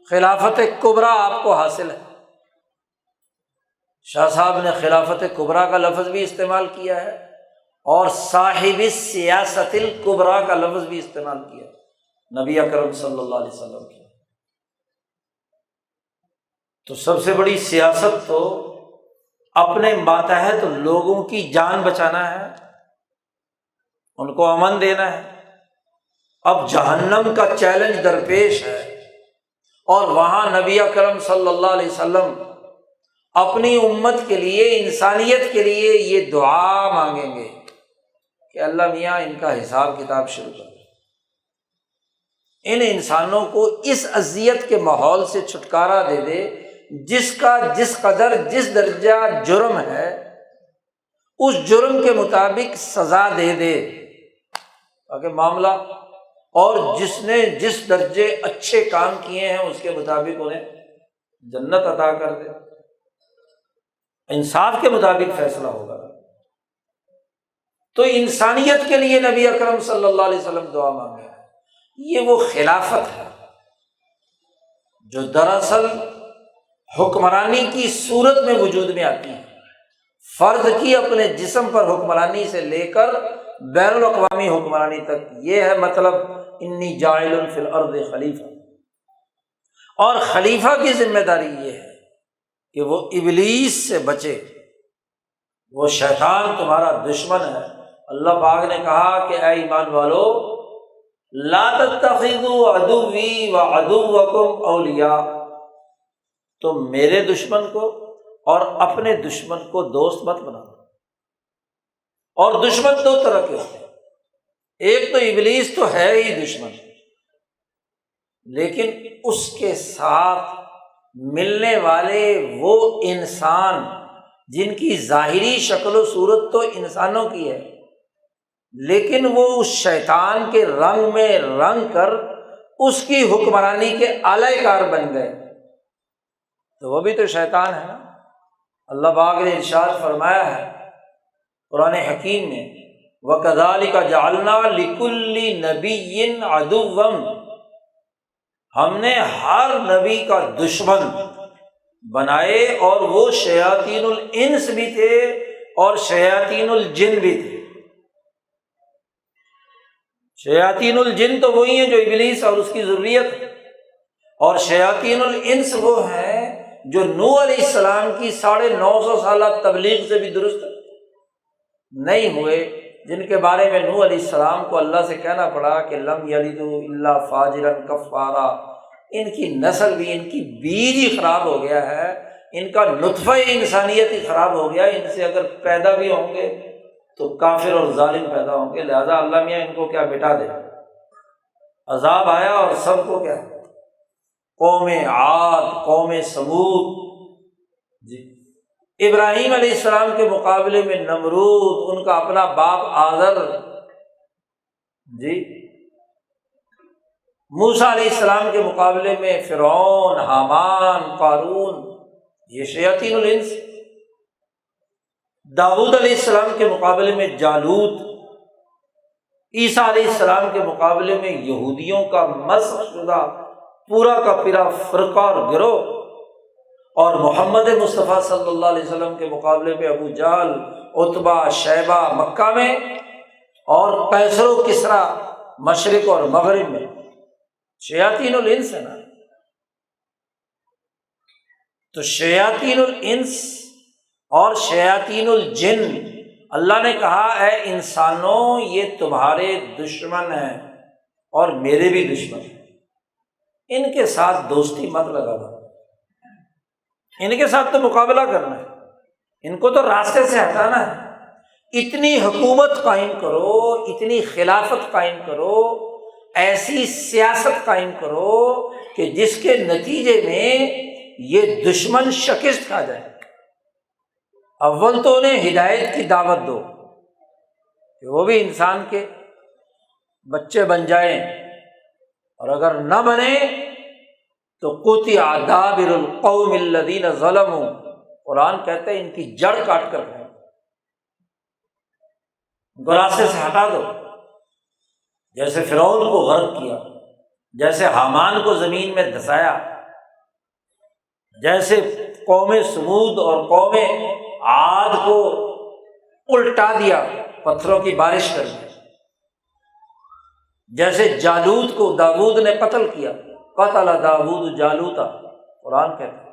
خلافت کبریٰ آپ کو حاصل ہے۔ شاہ صاحب نے خلافت کبریٰ کا لفظ بھی استعمال کیا ہے اور صاحب السیاست الکبریٰ کا لفظ بھی استعمال کیا ہے نبی اکرم صلی اللہ علیہ وسلم کی۔ تو سب سے بڑی سیاست تو اپنے ماتحت لوگوں کی جان بچانا ہے، ان کو امن دینا ہے۔ اب جہنم کا چیلنج درپیش ہے اور وہاں نبی اکرم صلی اللہ علیہ وسلم اپنی امت کے لیے، انسانیت کے لیے یہ دعا مانگیں گے کہ اللہ میاں ان کا حساب کتاب شروع کر دے، ان انسانوں کو اس اذیت کے ماحول سے چھٹکارا دے دے جس کا جس قدر جس درجہ جرم ہے اس جرم کے مطابق سزا دے دے تاکہ معاملہ، اور جس نے جس درجے اچھے کام کیے ہیں اس کے مطابق انہیں جنت عطا کر دے۔ انصاف کے مطابق فیصلہ ہوگا۔ تو انسانیت کے لیے نبی اکرم صلی اللہ علیہ وسلم دعا مانگے، یہ وہ خلافت ہے جو دراصل حکمرانی کی صورت میں وجود میں آتی ہے، فرد کی اپنے جسم پر حکمرانی سے لے کر بین الاقوامی حکمرانی تک۔ یہ ہے مطلب انی جاعل فی الارض خلیفہ۔ اور خلیفہ کی ذمہ داری یہ ہے کہ وہ ابلیس سے بچے، وہ شیطان تمہارا دشمن ہے۔ اللہ پاک نے کہا کہ اے ایمان والو لا تتخذوا عدوی وعدوکم اولیاء، تم میرے دشمن کو اور اپنے دشمن کو دوست مت بناؤ۔ اور دشمن دو طرح کے ہوتے ہیں، ایک تو ابلیس تو ہے ہی دشمن، لیکن اس کے ساتھ ملنے والے وہ انسان جن کی ظاہری شکل و صورت تو انسانوں کی ہے، لیکن وہ اس شیطان کے رنگ میں رنگ کر اس کی حکمرانی کے اعلی کار بن گئے، تو وہ بھی تو شیطان ہے نا۔ اللہ پاک نے ارشاد فرمایا ہے قرآن حکیم میں وَكَذَلِكَ جَعَلْنَا لِكُلِّ نَبِيٍّ عَدُوًّا، ہم نے ہر نبی کا دشمن بنائے، اور وہ شیاطین الانس بھی تھے اور شیاطین الجن بھی تھے۔ شیاطین الجن تو وہی ہیں جو ابلیس اور اس کی ذریت ہے، اور شیاطین الانس وہ ہیں جو نوح علیہ السلام کی 950 سالہ تبلیغ سے بھی درست نہیں ہوئے، جن کے بارے میں نوح علیہ السلام کو اللہ سے کہنا پڑا کہ لم یلدوا الا فاجرا کفارا، ان کی نسل بھی، ان کی بیج ہی خراب ہو گیا ہے، ان کا نطفہ انسانیت ہی خراب ہو گیا، ان سے اگر پیدا بھی ہوں گے تو کافر اور ظالم پیدا ہوں گے، لہذا اللہ میاں ان کو کیا مٹا دے۔ عذاب آیا اور سب کو کیا، قوم عاد، قوم سمود، جی ابراہیم علیہ السلام کے مقابلے میں نمرود، ان کا اپنا باپ آزر، جی موسیٰ علیہ السلام کے مقابلے میں فرعون، حامان، قارون، یہ شیاطین الانس۔ داؤد علیہ السلام کے مقابلے میں جالوت، عیسیٰ علیہ السلام کے مقابلے میں یہودیوں کا مسخ شدہ پورا کا پورا فرقہ اور گروہ، اور محمد مصطفیٰ صلی اللہ علیہ وسلم کے مقابلے میں ابو جہل، عتبہ، شیبہ مکہ میں، اور قیصر و کسریٰ مشرق اور مغرب میں۔ شیاطین الانس ہے نا۔ تو شیاطین الانس اور شیاطین الجن، اللہ نے کہا اے انسانوں یہ تمہارے دشمن ہیں اور میرے بھی دشمن ہیں، ان کے ساتھ دوستی مت لگانا، ان کے ساتھ تو مقابلہ کرنا ہے، ان کو تو راستے سے ہٹانا ہے۔ اتنی حکومت قائم کرو، اتنی خلافت قائم کرو، ایسی سیاست قائم کرو کہ جس کے نتیجے میں یہ دشمن شکست کھا جائے۔ اول تو انہیں ہدایت کی دعوت دو کہ وہ بھی انسان کے بچے بن جائیں، اور اگر نہ بنے تو قطع دابر القوم الذین ظلموا، قرآن کہتے ہیں ان کی جڑ کاٹ کر پھینک، ان کو راستے سے ہٹا دو، جیسے فرعون کو غرق کیا، جیسے حامان کو زمین میں دھسایا، جیسے قوم سمود اور قوم عاد کو الٹا دیا، پتھروں کی بارش کر دی، جیسے جالوت کو داؤد نے قتل کیا، قتل داؤد جالوتا، قرآن کہتا ہے،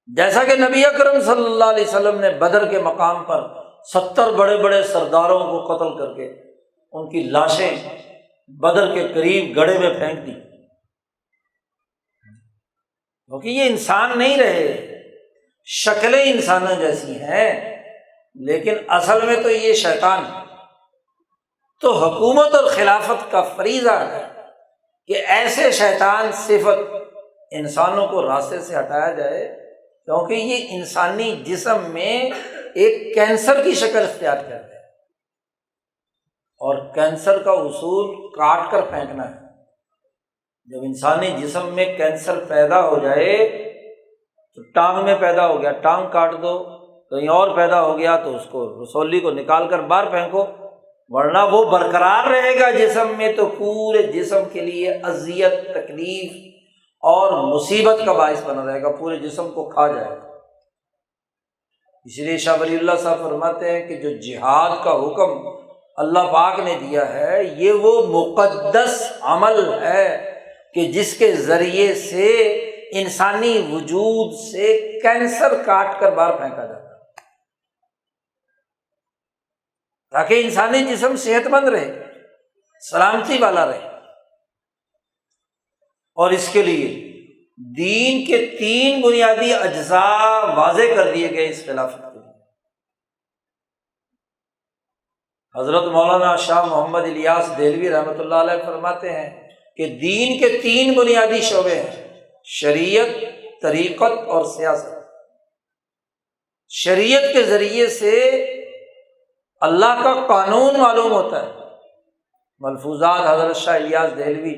جیسا کہ نبی اکرم صلی اللہ علیہ وسلم نے بدر کے مقام پر 70 بڑے بڑے سرداروں کو قتل کر کے ان کی لاشیں بدر کے قریب گڑھے میں پھینک دی، کیونکہ یہ انسان نہیں رہے، شکلیں انسانوں جیسی ہیں لیکن اصل میں تو یہ شیطان ہے۔ تو حکومت اور خلافت کا فریضہ ہے کہ ایسے شیطان صفت انسانوں کو راستے سے ہٹایا جائے، کیونکہ یہ انسانی جسم میں ایک کینسر کی شکل اختیار کرتا ہے، اور کینسر کا اصول کاٹ کر پھینکنا ہے۔ جب انسانی جسم میں کینسر پیدا ہو جائے تو ٹانگ میں پیدا ہو گیا ٹانگ کاٹ دو، کہیں اور پیدا ہو گیا تو اس کو رسولی کو نکال کر باہر پھینکو، ورنہ وہ برقرار رہے گا جسم میں تو پورے جسم کے لیے اذیت، تکلیف اور مصیبت کا باعث بنا رہے گا، پورے جسم کو کھا جائے گا۔ اس لیے شاہ ولی اللہ صاحب فرماتے ہیں کہ جو جہاد کا حکم اللہ پاک نے دیا ہے یہ وہ مقدس عمل ہے کہ جس کے ذریعے سے انسانی وجود سے کینسر کاٹ کر باہر پھینکا جاتا ہے، تاکہ انسانی جسم صحت مند رہے، سلامتی والا رہے۔ اور اس کے لیے دین کے 3 بنیادی اجزاء واضح کر دیے گئے اس خلافت کے لیے۔ حضرت مولانا شاہ محمد الیاس دہلوی رحمۃ اللہ علیہ فرماتے ہیں کہ دین کے 3 بنیادی شعبے ہیں: شریعت، طریقت اور سیاست۔ شریعت کے ذریعے سے اللہ کا قانون معلوم ہوتا ہے، ملفوظات حضرت شاہ الیاس دہلوی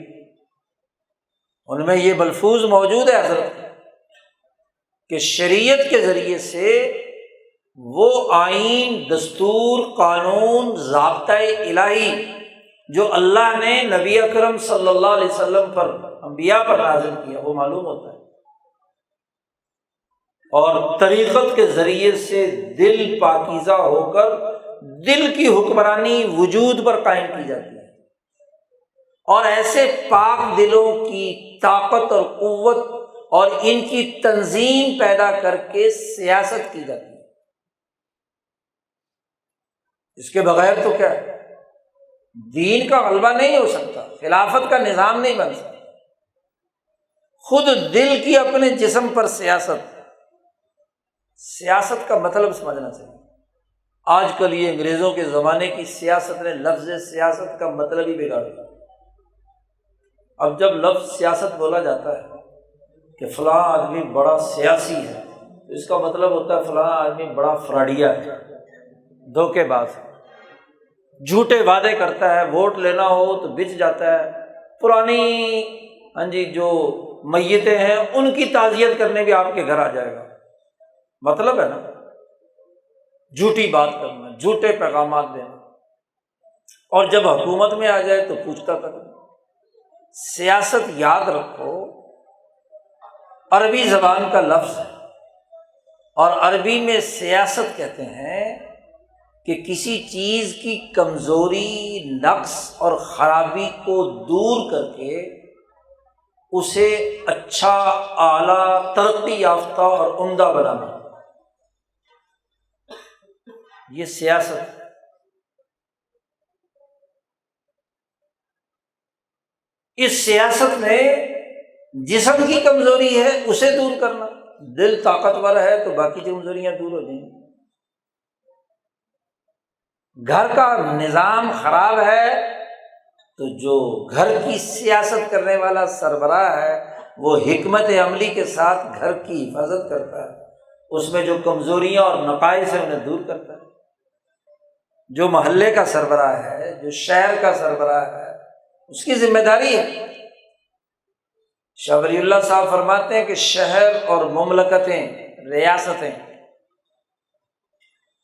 ان میں یہ ملفوظ موجود ہے حضرت کہ شریعت کے ذریعے سے وہ آئین، دستور، قانون، ضابطۂ الہی جو اللہ نے نبی اکرم صلی اللہ علیہ وسلم پر، انبیاء پر نازل کیا وہ معلوم ہوتا ہے، اور طریقت کے ذریعے سے دل پاکیزہ ہو کر دل کی حکمرانی وجود پر قائم کی جاتی ہے، اور ایسے پاک دلوں کی طاقت اور قوت اور ان کی تنظیم پیدا کر کے سیاست کی جاتی ہے۔ اس کے بغیر تو کیا ہے، دین کا غلبہ نہیں ہو سکتا، خلافت کا نظام نہیں بن سکتا۔ خود دل کی اپنے جسم پر سیاست، سیاست کا مطلب سمجھنا چاہیے۔ آج کل یہ انگریزوں کے زمانے کی سیاست نے لفظ سیاست کا مطلب ہی بگاڑ دیا۔ اب جب لفظ سیاست بولا جاتا ہے کہ فلاں آدمی بڑا سیاسی ہے تو اس کا مطلب ہوتا ہے فلاں آدمی بڑا فراڈیا ہے، دھوکے باز ہے، جھوٹے وعدے کرتا ہے، ووٹ لینا ہو تو بچ جاتا ہے، پرانی جو میتیں ہیں ان کی تعزیت کرنے بھی آپ کے گھر آ جائے گا، مطلب ہے نا، جھوٹی بات کرنا، جھوٹے پیغامات دینا، اور جب حکومت میں آ جائے تو پوچھتا تک۔ سیاست یاد رکھو عربی زبان کا لفظ ہے، اور عربی میں سیاست کہتے ہیں کہ کسی چیز کی کمزوری، نقص اور خرابی کو دور کر کے اسے اچھا، اعلیٰ، ترقی یافتہ اور عمدہ بنانا، یہ سیاست ہے۔ اس سیاست میں جسم کی کمزوری ہے اسے دور کرنا، دل طاقتور ہے تو باقی کمزوریاں دور ہو جائیں گی۔ گھر کا نظام خراب ہے تو جو گھر کی سیاست کرنے والا سربراہ ہے وہ حکمت عملی کے ساتھ گھر کی حفاظت کرتا ہے، اس میں جو کمزوریاں اور نقائص ہیں انہیں دور کرتا ہے۔ جو محلے کا سربراہ ہے، جو شہر کا سربراہ ہے، اس کی ذمہ داری ہے۔ شاہ ولی اللہ صاحب فرماتے ہیں کہ شہر اور مملکتیں، ریاستیں،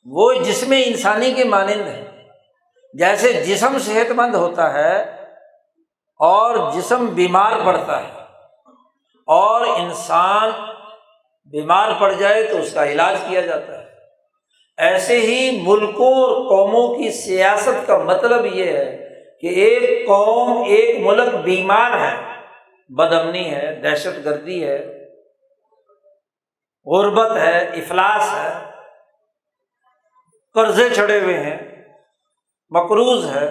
وہ جسم انسانی کے مانند ہیں۔ جیسے جسم صحت مند ہوتا ہے اور جسم بیمار پڑتا ہے، اور انسان بیمار پڑ جائے تو اس کا علاج کیا جاتا ہے، ایسے ہی ملکوں اور قوموں کی سیاست کا مطلب یہ ہے کہ ایک قوم، ایک ملک بیمار ہے، بد امنی ہے، دہشت گردی ہے، غربت ہے، افلاس ہے، قرضے چڑھے ہوئے ہیں، مقروض ہے،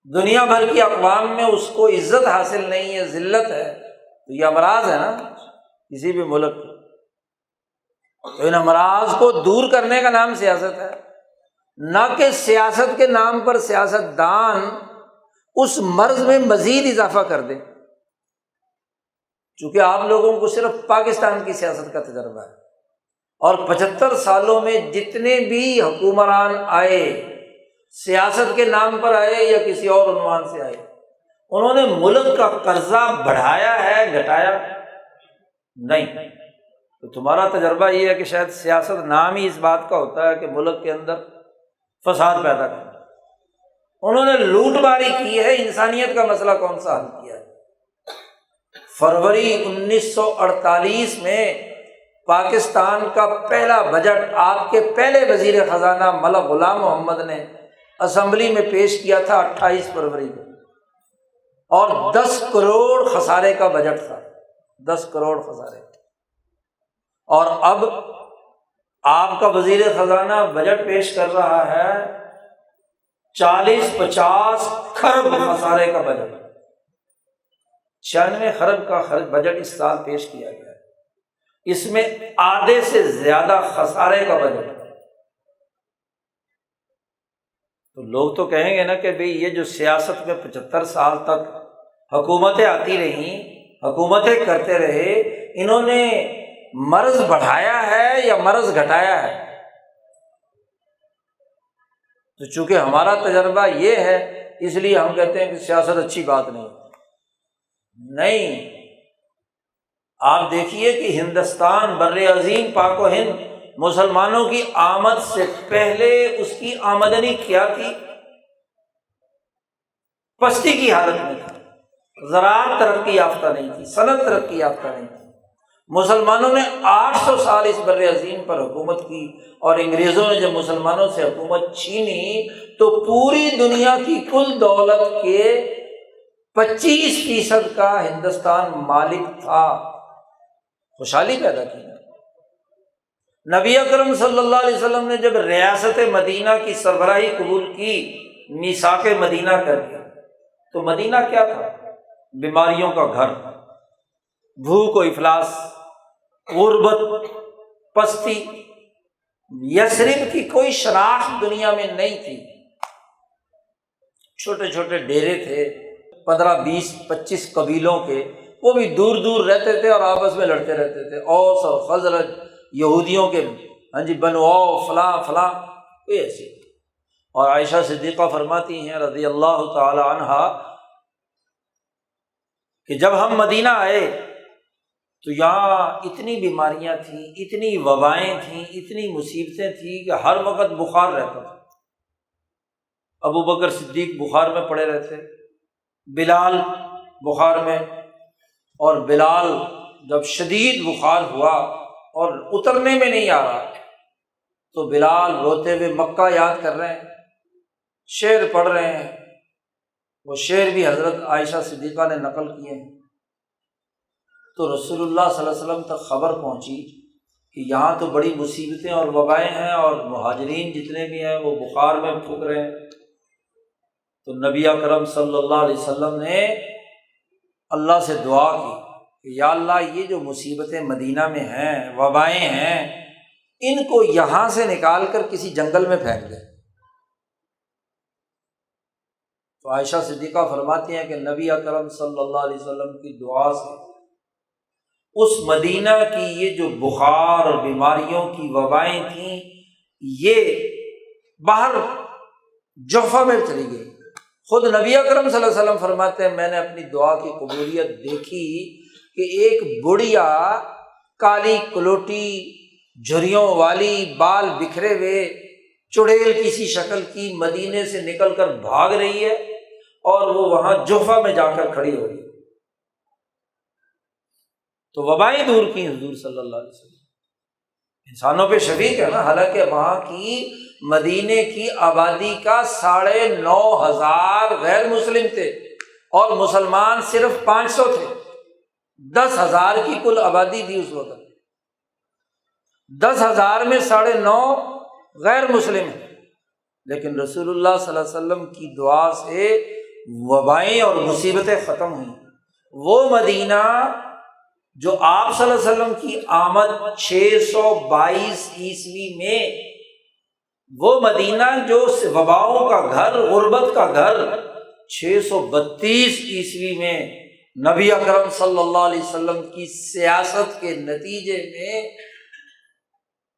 دنیا بھر کی اقوام میں اس کو عزت حاصل نہیں ہے، ذلت ہے، تو یہ امراض ہے نا کسی بھی ملک کی۔ تو ان امراض کو دور کرنے کا نام سیاست ہے، نہ کہ سیاست کے نام پر سیاست دان اس مرض میں مزید اضافہ کر دیں۔ چونکہ آپ لوگوں کو صرف پاکستان کی سیاست کا تجربہ ہے، اور 75 سالوں میں جتنے بھی حکمران آئے، سیاست کے نام پر آئے یا کسی اور عنوان سے آئے، انہوں نے ملک کا قرضہ بڑھایا ہے، گھٹایا نہیں۔ تو تمہارا تجربہ یہ ہے کہ شاید سیاست نام ہی اس بات کا ہوتا ہے کہ ملک کے اندر فساد پیدا کرنا۔ انہوں نے لوٹ ماری کی ہے، انسانیت کا مسئلہ کون سا حل کیا ہے؟ فروری 1948 میں پاکستان کا پہلا بجٹ آپ کے پہلے وزیر خزانہ ملک غلام محمد نے اسمبلی میں پیش کیا تھا 28 فروری کو، اور 10 کروڑ خسارے کا بجٹ تھا، 10 کروڑ خسارے۔ اور اب آپ کا وزیر خزانہ بجٹ پیش کر رہا ہے 40-50 کھرب خسارے کا بجٹ، 96 کھرب کا بجٹ اس سال پیش کیا گیا ہے، اس میں آدھے سے زیادہ خسارے کا بجٹ ہے۔ تو لوگ تو کہیں گے نا کہ بھئی یہ جو سیاست میں 75 سال تک حکومتیں آتی رہیں، حکومتیں کرتے رہے، انہوں نے مرض بڑھایا ہے یا مرض گھٹایا ہے؟ تو چونکہ ہمارا تجربہ یہ ہے اس لیے ہم کہتے ہیں کہ سیاست اچھی بات نہیں۔ آپ دیکھیے کہ ہندوستان بر عظیم پاک و ہند مسلمانوں کی آمد سے پہلے اس کی آمدنی کیا تھی؟ پستی کی حالت میں تھا، زراعت ترقی یافتہ نہیں تھی، صنعت ترقی یافتہ نہیں تھی۔ مسلمانوں نے 800 سال اس بر عظیم پر حکومت کی، اور انگریزوں نے جب مسلمانوں سے حکومت چھینی تو پوری دنیا کی کل دولت کے 25% کا ہندوستان مالک تھا۔ خوشحالی پیدا کی۔ نبی اکرم صلی اللہ علیہ وسلم نے جب ریاست مدینہ کی سربراہی قبول کی، میثاق مدینہ کر دیا، تو مدینہ کیا تھا؟ بیماریوں کا گھر، بھوک و افلاس، غربت، پستی۔ یثرب کی کوئی شناخت دنیا میں نہیں تھی، چھوٹے چھوٹے ڈیرے تھے 15 20 25 قبیلوں کے، وہ بھی دور دور رہتے تھے اور آپس میں لڑتے رہتے تھے، اوس اور خزرج، یہودیوں کے بنو اوف فلاں فلاں، کوئی ایسی۔ اور عائشہ صدیقہ فرماتی ہیں رضی اللہ تعالی عنہا کہ جب ہم مدینہ آئے تو یہاں اتنی بیماریاں تھیں، اتنی وبائیں تھیں، اتنی مصیبتیں تھیں کہ ہر وقت بخار رہتا تھا۔ ابو بکر صدیق بخار میں پڑے رہتے، بلال بخار میں، اور بلال جب شدید بخار ہوا اور اترنے میں نہیں آ رہا تو بلال روتے ہوئے مکہ یاد کر رہے ہیں، شعر پڑھ رہے ہیں۔ وہ شعر بھی حضرت عائشہ صدیقہ نے نقل کیے ہیں۔ تو رسول اللہ صلی اللہ علیہ وسلم تک خبر پہنچی کہ یہاں تو بڑی مصیبتیں اور وبائیں ہیں، اور مہاجرین جتنے بھی ہیں وہ بخار میں پھک رہے ہیں۔ تو نبی اکرم صلی اللہ علیہ وسلم نے اللہ سے دعا کی کہ یا اللہ یہ جو مصیبتیں مدینہ میں ہیں، وبائیں ہیں، ان کو یہاں سے نکال کر کسی جنگل میں پھینک دے۔ تو عائشہ صدیقہ فرماتی ہیں کہ نبی اکرم صلی اللہ علیہ وسلم کی دعا سے اس مدینہ کی یہ جو بخار اور بیماریوں کی وبائیں تھیں، یہ باہر جوفہ میں چلی گئی، خود نبی اکرم صلی اللہ علیہ وسلم فرماتے ہیں میں نے اپنی دعا کی قبولیت دیکھی کہ ایک بڑھیا کالی کلوٹی جھریوں والی بال بکھرے ہوئے چڑیل کسی شکل کی مدینے سے نکل کر بھاگ رہی ہے اور وہ وہاں جوفہ میں جا کر کھڑی ہو گئی۔ تو وبائیں دور کی حضور صلی اللہ علیہ وسلم، انسانوں پہ شفیق ہے نا، حالانکہ وہاں کی مدینے کی آبادی کا 9,500 غیر مسلم تھے اور مسلمان صرف 500 تھے، 10,000 کی کل آبادی تھی اس وقت، 10,000 میں 9.5 غیر مسلم ہیں، لیکن رسول اللہ صلی اللہ علیہ وسلم کی دعا سے وبائیں اور مصیبتیں ختم ہوئیں۔ وہ مدینہ جو آپ صلی اللہ علیہ وسلم کی آمد 622 عیسوی میں، وہ مدینہ جو وباؤں کا گھر، غربت کا گھر، 632 عیسوی میں نبی اکرم صلی اللہ علیہ وسلم کی سیاست کے نتیجے میں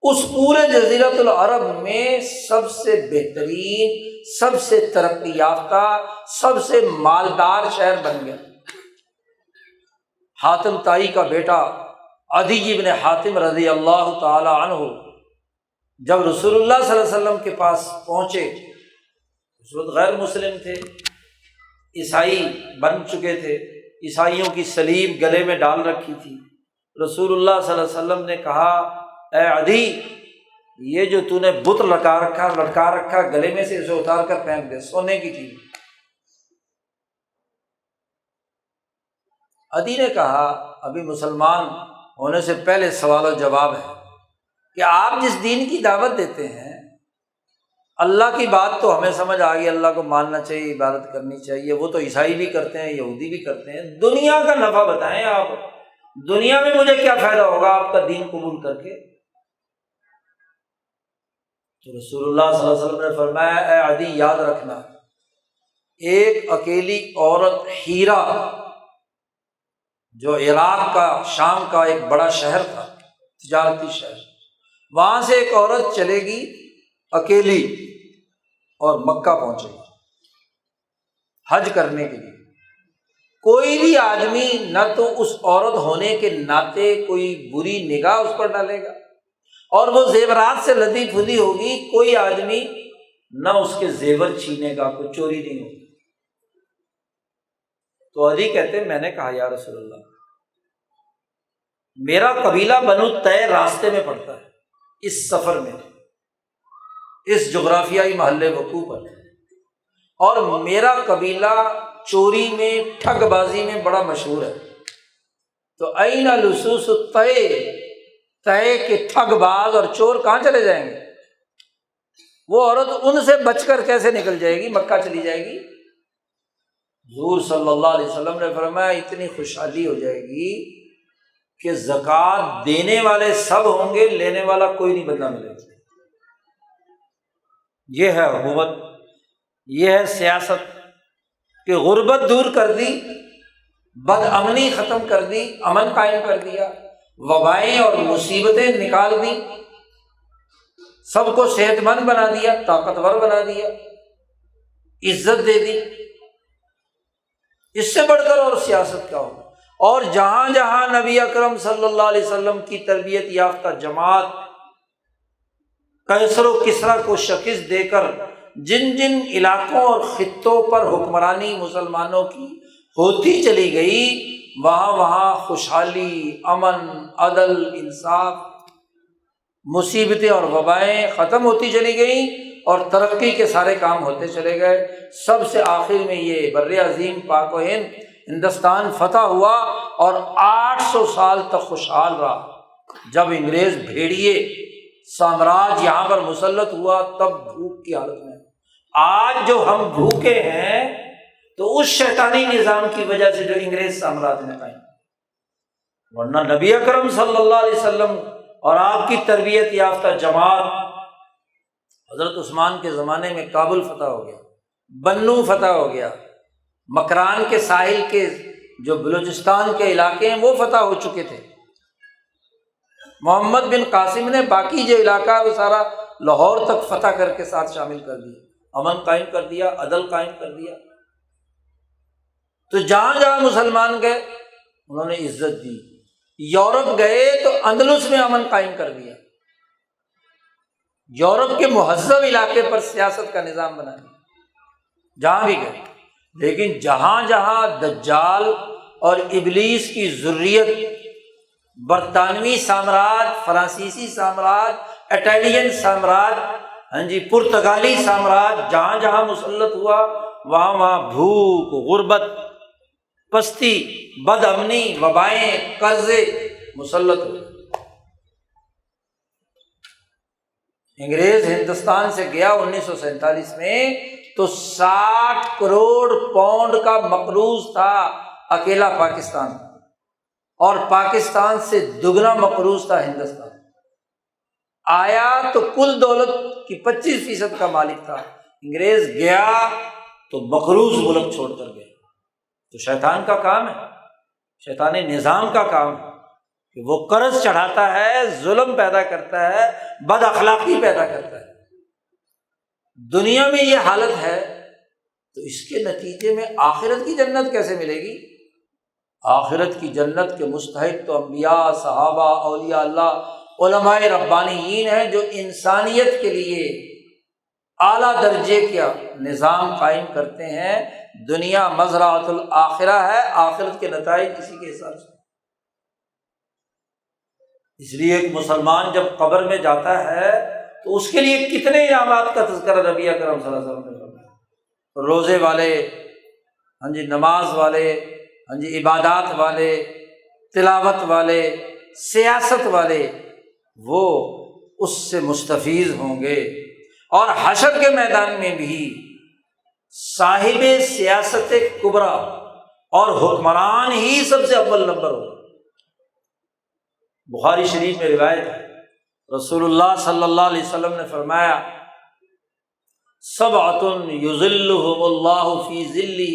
اس پورے جزیرۃ العرب میں سب سے بہترین، سب سے ترقی یافتہ، سب سے مالدار شہر بن گیا۔ حاتم طائی کا بیٹا عدی بن حاتم رضی اللہ تعالی عنہ جب رسول اللہ صلی اللہ علیہ وسلم کے پاس پہنچے، اس وقت غیر مسلم تھے، عیسائی بن چکے تھے، عیسائیوں کی صلیب گلے میں ڈال رکھی تھی۔ رسول اللہ صلی اللہ علیہ وسلم نے کہا اے عدی، یہ جو تو نے بت لٹکا رکھا گلے میں سے، اسے اتار کر پھینک دے، سونے کی چیز۔ عدی نے کہا ابھی مسلمان ہونے سے پہلے سوال و جواب ہے کہ آپ جس دین کی دعوت دیتے ہیں، اللہ کی بات تو ہمیں سمجھ آ گئی، اللہ کو ماننا چاہیے، عبادت کرنی چاہیے، وہ تو عیسائی بھی کرتے ہیں، یہودی بھی کرتے ہیں، دنیا کا نفع بتائیں آپ، دنیا میں مجھے کیا فائدہ ہوگا آپ کا دین قبول کر کے؟ تو رسول اللہ صلی اللہ علیہ وسلم نے فرمایا اے عدی یاد رکھنا، ایک اکیلی عورت ہیرا، جو عراق کا، شام کا ایک بڑا شہر تھا، تجارتی شہر، وہاں سے ایک عورت چلے گی اکیلی اور مکہ پہنچے گی حج کرنے کے لیے۔ کوئی بھی آدمی نہ تو اس عورت ہونے کے ناطے کوئی بری نگاہ اس پر ڈالے گا، اور وہ زیورات سے لدی پھلی ہوگی، کوئی آدمی نہ اس کے زیور چھینے گا، کوئی چوری نہیں ہوگی۔ تو علی کہتے ہیں میں نے کہا یا رسول اللہ، میرا قبیلہ بنو طے راستے میں پڑتا ہے، اس سفر میں، اس جغرافیائی محلِ وقوع پر، اور میرا قبیلہ چوری میں، ٹھگ بازی میں بڑا مشہور ہے۔ تو این لصوص طے، طے کے ٹھگ باز اور چور کہاں چلے جائیں گے؟ وہ عورت ان سے بچ کر کیسے نکل جائے گی، مکہ چلی جائے گی؟ حضور صلی اللہ علیہ وسلم نے فرمایا اتنی خوشحالی ہو جائے گی کہ زکوٰۃ دینے والے سب ہوں گے، لینے والا کوئی نہیں بدلہ ملے گا۔ یہ ہے حکومت، یہ ہے سیاست کہ غربت دور کر دی، بد امنی ختم کر دی، امن قائم کر دیا، وبائیں اور مصیبتیں نکال دی، سب کو صحت مند بنا دیا، طاقتور بنا دیا، عزت دے دی۔ اس سے بڑھ کر اور سیاست کیا ہوگا؟ اور جہاں جہاں نبی اکرم صلی اللہ علیہ وسلم کی تربیت یافتہ جماعت قیصر و کسریٰ کو شکست دے کر جن جن علاقوں اور خطوں پر حکمرانی مسلمانوں کی ہوتی چلی گئی، وہاں وہاں خوشحالی، امن، عدل، انصاف، مصیبتیں اور وبائیں ختم ہوتی چلی گئیں اور ترقی کے سارے کام ہوتے چلے گئے۔ سب سے آخر میں یہ بر عظیم پاک و ہند ہندوستان فتح ہوا اور 800 سال تک خوشحال رہا۔ جب انگریز بھیڑیے سامراج یہاں پر مسلط ہوا تب بھوک کی حالت میں، آج جو ہم بھوکے ہیں تو اس شیطانی نظام کی وجہ سے جو انگریز سامراج نے قائم، ورنہ نبی اکرم صلی اللہ علیہ وسلم اور آپ کی تربیت یافتہ جماعت، حضرت عثمان کے زمانے میں کابل فتح ہو گیا، بنو فتح ہو گیا، مکران کے ساحل کے جو بلوچستان کے علاقے ہیں وہ فتح ہو چکے تھے۔ محمد بن قاسم نے باقی جو علاقہ ہے وہ سارا لاہور تک فتح کر کے ساتھ شامل کر دیا، امن قائم کر دیا، عدل قائم کر دیا۔ تو جہاں جہاں مسلمان گئے انہوں نے عزت دی۔ یورپ گئے تو اندلس میں امن قائم کر دیا، یورپ کے مہذب علاقے پر سیاست کا نظام بنا دیا جہاں بھی گئے۔ لیکن جہاں جہاں دجال اور ابلیس کی ذریت، برطانوی سامراج، فرانسیسی سامراج، اٹالین سامراج، پرتگالی سامراج، جہاں جہاں مسلط ہوا وہاں وہاں بھوک، غربت، پستی، بد امنی، وبائیں، قرضے مسلط ہوئے۔ انگریز ہندوستان سے گیا 1947 میں تو 60 کروڑ پاؤنڈ کا مقروض تھا اکیلا پاکستان، اور پاکستان سے دگنا مقروض تھا ہندوستان۔ آیا تو کل دولت کی 25% کا مالک تھا، انگریز گیا تو مقروض ملک چھوڑ کر گیا۔ تو شیطان کا کام ہے، شیطانی نظام کا کام ہے کہ وہ قرض چڑھاتا ہے، ظلم پیدا کرتا ہے، بد اخلاقی پیدا کرتا ہے۔ دنیا میں یہ حالت ہے تو اس کے نتیجے میں آخرت کی جنت کیسے ملے گی؟ آخرت کی جنت کے مستحق تو انبیاء، صحابہ، اولیاء اللہ، علماء ربانیین ہیں جو انسانیت کے لیے اعلیٰ درجے کا نظام قائم کرتے ہیں۔ دنیا مزرعۃ الآخرہ ہے، آخرت کے نتائج اسی کے حساب سے۔ اس لیے ایک مسلمان جب قبر میں جاتا ہے تو اس کے لیے کتنے انعامات کا تذکرہ نبی اکرم صلی اللہ علیہ وسلم نے فرمایا۔ روزے والے، نماز والے، عبادات والے، تلاوت والے، سیاست والے، وہ اس سے مستفیض ہوں گے۔ اور حشر کے میدان میں بھی صاحب سیاست کبریٰ اور حکمران ہی سب سے اول نمبر ہوگا۔ بخاری شریف میں روایت ہے، رسول اللہ صلی اللہ علیہ وسلم نے فرمایا، سبعۃ یظلھم اللہ فی ظلہ،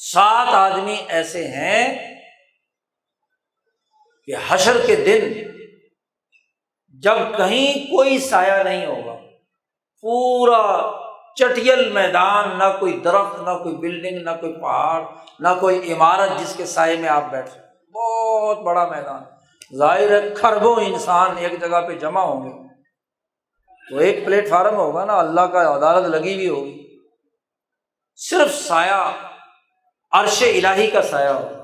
7 آدمی ایسے ہیں کہ حشر کے دن جب کہیں کوئی سایہ نہیں ہوگا، پورا چٹیل میدان، نہ کوئی درخت، نہ کوئی بلڈنگ، نہ کوئی پہاڑ، نہ کوئی عمارت جس کے سائے میں آپ بیٹھ سکیں، بہت بڑا میدان، ظاہر ہے کھربوں انسان ایک جگہ پہ جمع ہوں گے تو ایک پلیٹ فارم ہوگا نا، اللہ کا عدالت لگی ہوئی ہوگی، صرف سایہ عرش الہی کا سایہ ہوگا۔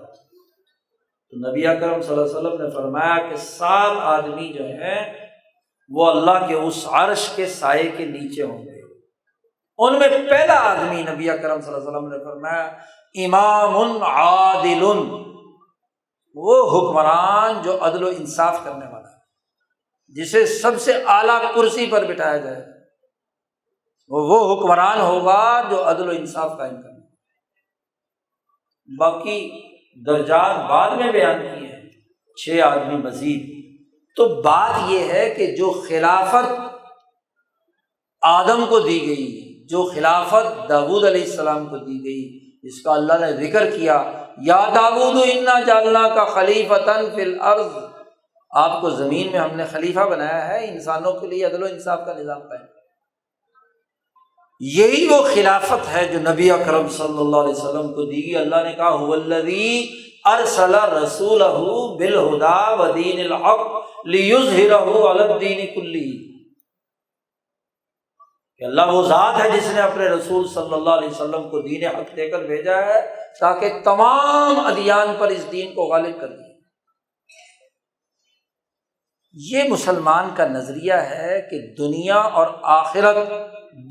تو نبی اکرم صلی اللہ علیہ وسلم نے فرمایا کہ 7 آدمی جو ہیں وہ اللہ کے اس عرش کے سائے کے نیچے ہوں گے۔ ان میں پہلا آدمی نبی اکرم صلی اللہ علیہ وسلم نے فرمایا امام عادل، وہ حکمران جو عدل و انصاف کرنے والا ہے، جسے سب سے اعلیٰ کرسی پر بٹھایا جائے، وہ حکمران ہوگا جو عدل و انصاف قائم کرنے۔ باقی درجات بعد میں بیان کیے ہیں، 6 آدمی مزید۔ تو بات یہ ہے کہ جو خلافت آدم کو دی گئی، جو خلافت داؤد علیہ السلام کو دی گئی، جس کا اللہ نے ذکر کیا، یا داؤد انا جعلناک خلیفۃ فی الارض، آپ کو زمین میں ہم نے خلیفہ بنایا ہے، انسانوں کے لیے عدل و انصاف کا نظام قائم۔ یہی وہ خلافت ہے جو نبی اکرم صلی اللہ علیہ وسلم کو دی گئی۔ اللہ نے کہا هو الذی ارسل رسولہ بالہدی ودین الحق لیظہرہ علی الدین کلہ، کہ اللہ وہ ذات ہے جس نے اپنے رسول صلی اللہ علیہ وسلم کو دین حق دے کر بھیجا ہے تاکہ تمام ادیان پر اس دین کو غالب کر دے۔ یہ مسلمان کا نظریہ ہے کہ دنیا اور آخرت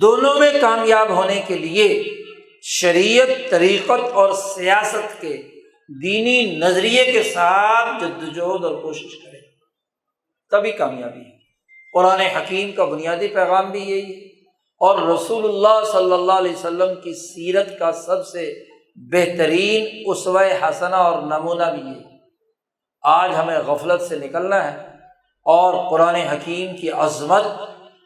دونوں میں کامیاب ہونے کے لیے شریعت، طریقت اور سیاست کے دینی نظریے کے ساتھ جدوجہد اور کوشش کرے، تبھی کامیابی ہے۔ قرآن حکیم کا بنیادی پیغام بھی یہی ہے، اور رسول اللہ صلی اللہ علیہ وسلم کی سیرت کا سب سے بہترین اسوہ حسنہ اور نمونہ بھی ہے۔ آج ہمیں غفلت سے نکلنا ہے اور قرآن حکیم کی عظمت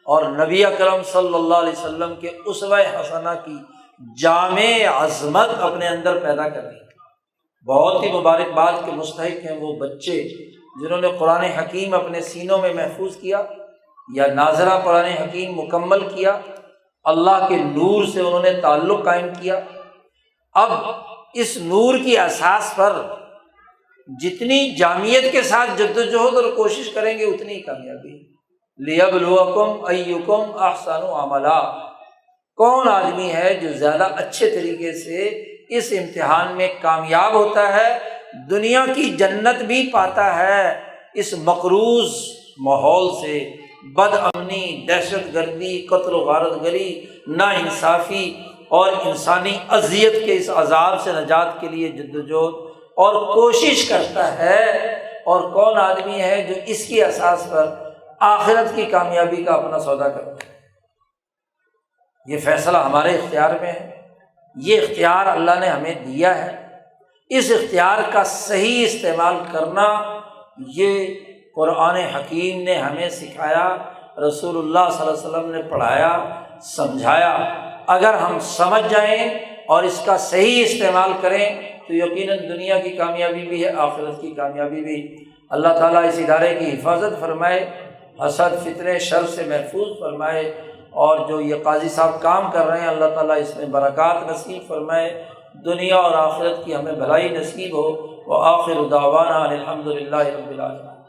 اور نبی اکرم صلی اللہ علیہ وسلم کے اسوہ حسنہ کی جامع عظمت اپنے اندر پیدا کرنی ہے۔ بہت ہی مبارکباد کے مستحق ہیں وہ بچے جنہوں نے قرآن حکیم اپنے سینوں میں محفوظ کیا یا ناظرہ قرآن حکیم مکمل کیا، اللہ کے نور سے انہوں نے تعلق قائم کیا۔ اب اس نور کی اساس پر جتنی جامعیت کے ساتھ جدوجہد اور کوشش کریں گے اتنی ہی کامیابی ہے۔ لیبلوکم ایکم احسن عملا، کون آدمی ہے جو زیادہ اچھے طریقے سے اس امتحان میں کامیاب ہوتا ہے، دنیا کی جنت بھی پاتا ہے اس مقروض ماحول سے، بد امنی، دہشت گردی، قتل و غارت گری، ناانصافی اور انسانی اذیت کے اس عذاب سے نجات کے لیے جدوجہد اور کوشش کرتا ہے۔ اور کون آدمی ہے جو اس کی اساس پر آخرت کی کامیابی کا اپنا سودا کرتا ہے۔ یہ فیصلہ ہمارے اختیار میں ہے، یہ اختیار اللہ نے ہمیں دیا ہے۔ اس اختیار کا صحیح استعمال کرنا یہ قرآن حکیم نے ہمیں سکھایا، رسول اللہ صلی اللہ علیہ وسلم نے پڑھایا، سمجھایا۔ اگر ہم سمجھ جائیں اور اس کا صحیح استعمال کریں تو یقیناً دنیا کی کامیابی بھی ہے، آخرت کی کامیابی بھی۔ اللہ تعالیٰ اس ادارے کی حفاظت فرمائے، حسد، فتنے، شر سے محفوظ فرمائے، اور جو یہ قاضی صاحب کام کر رہے ہیں اللہ تعالیٰ اس میں برکات نصیب فرمائے، دنیا اور آخرت کی ہمیں بھلائی نصیب ہو۔ وآخر دعوانا الحمد للہ رب العالمین۔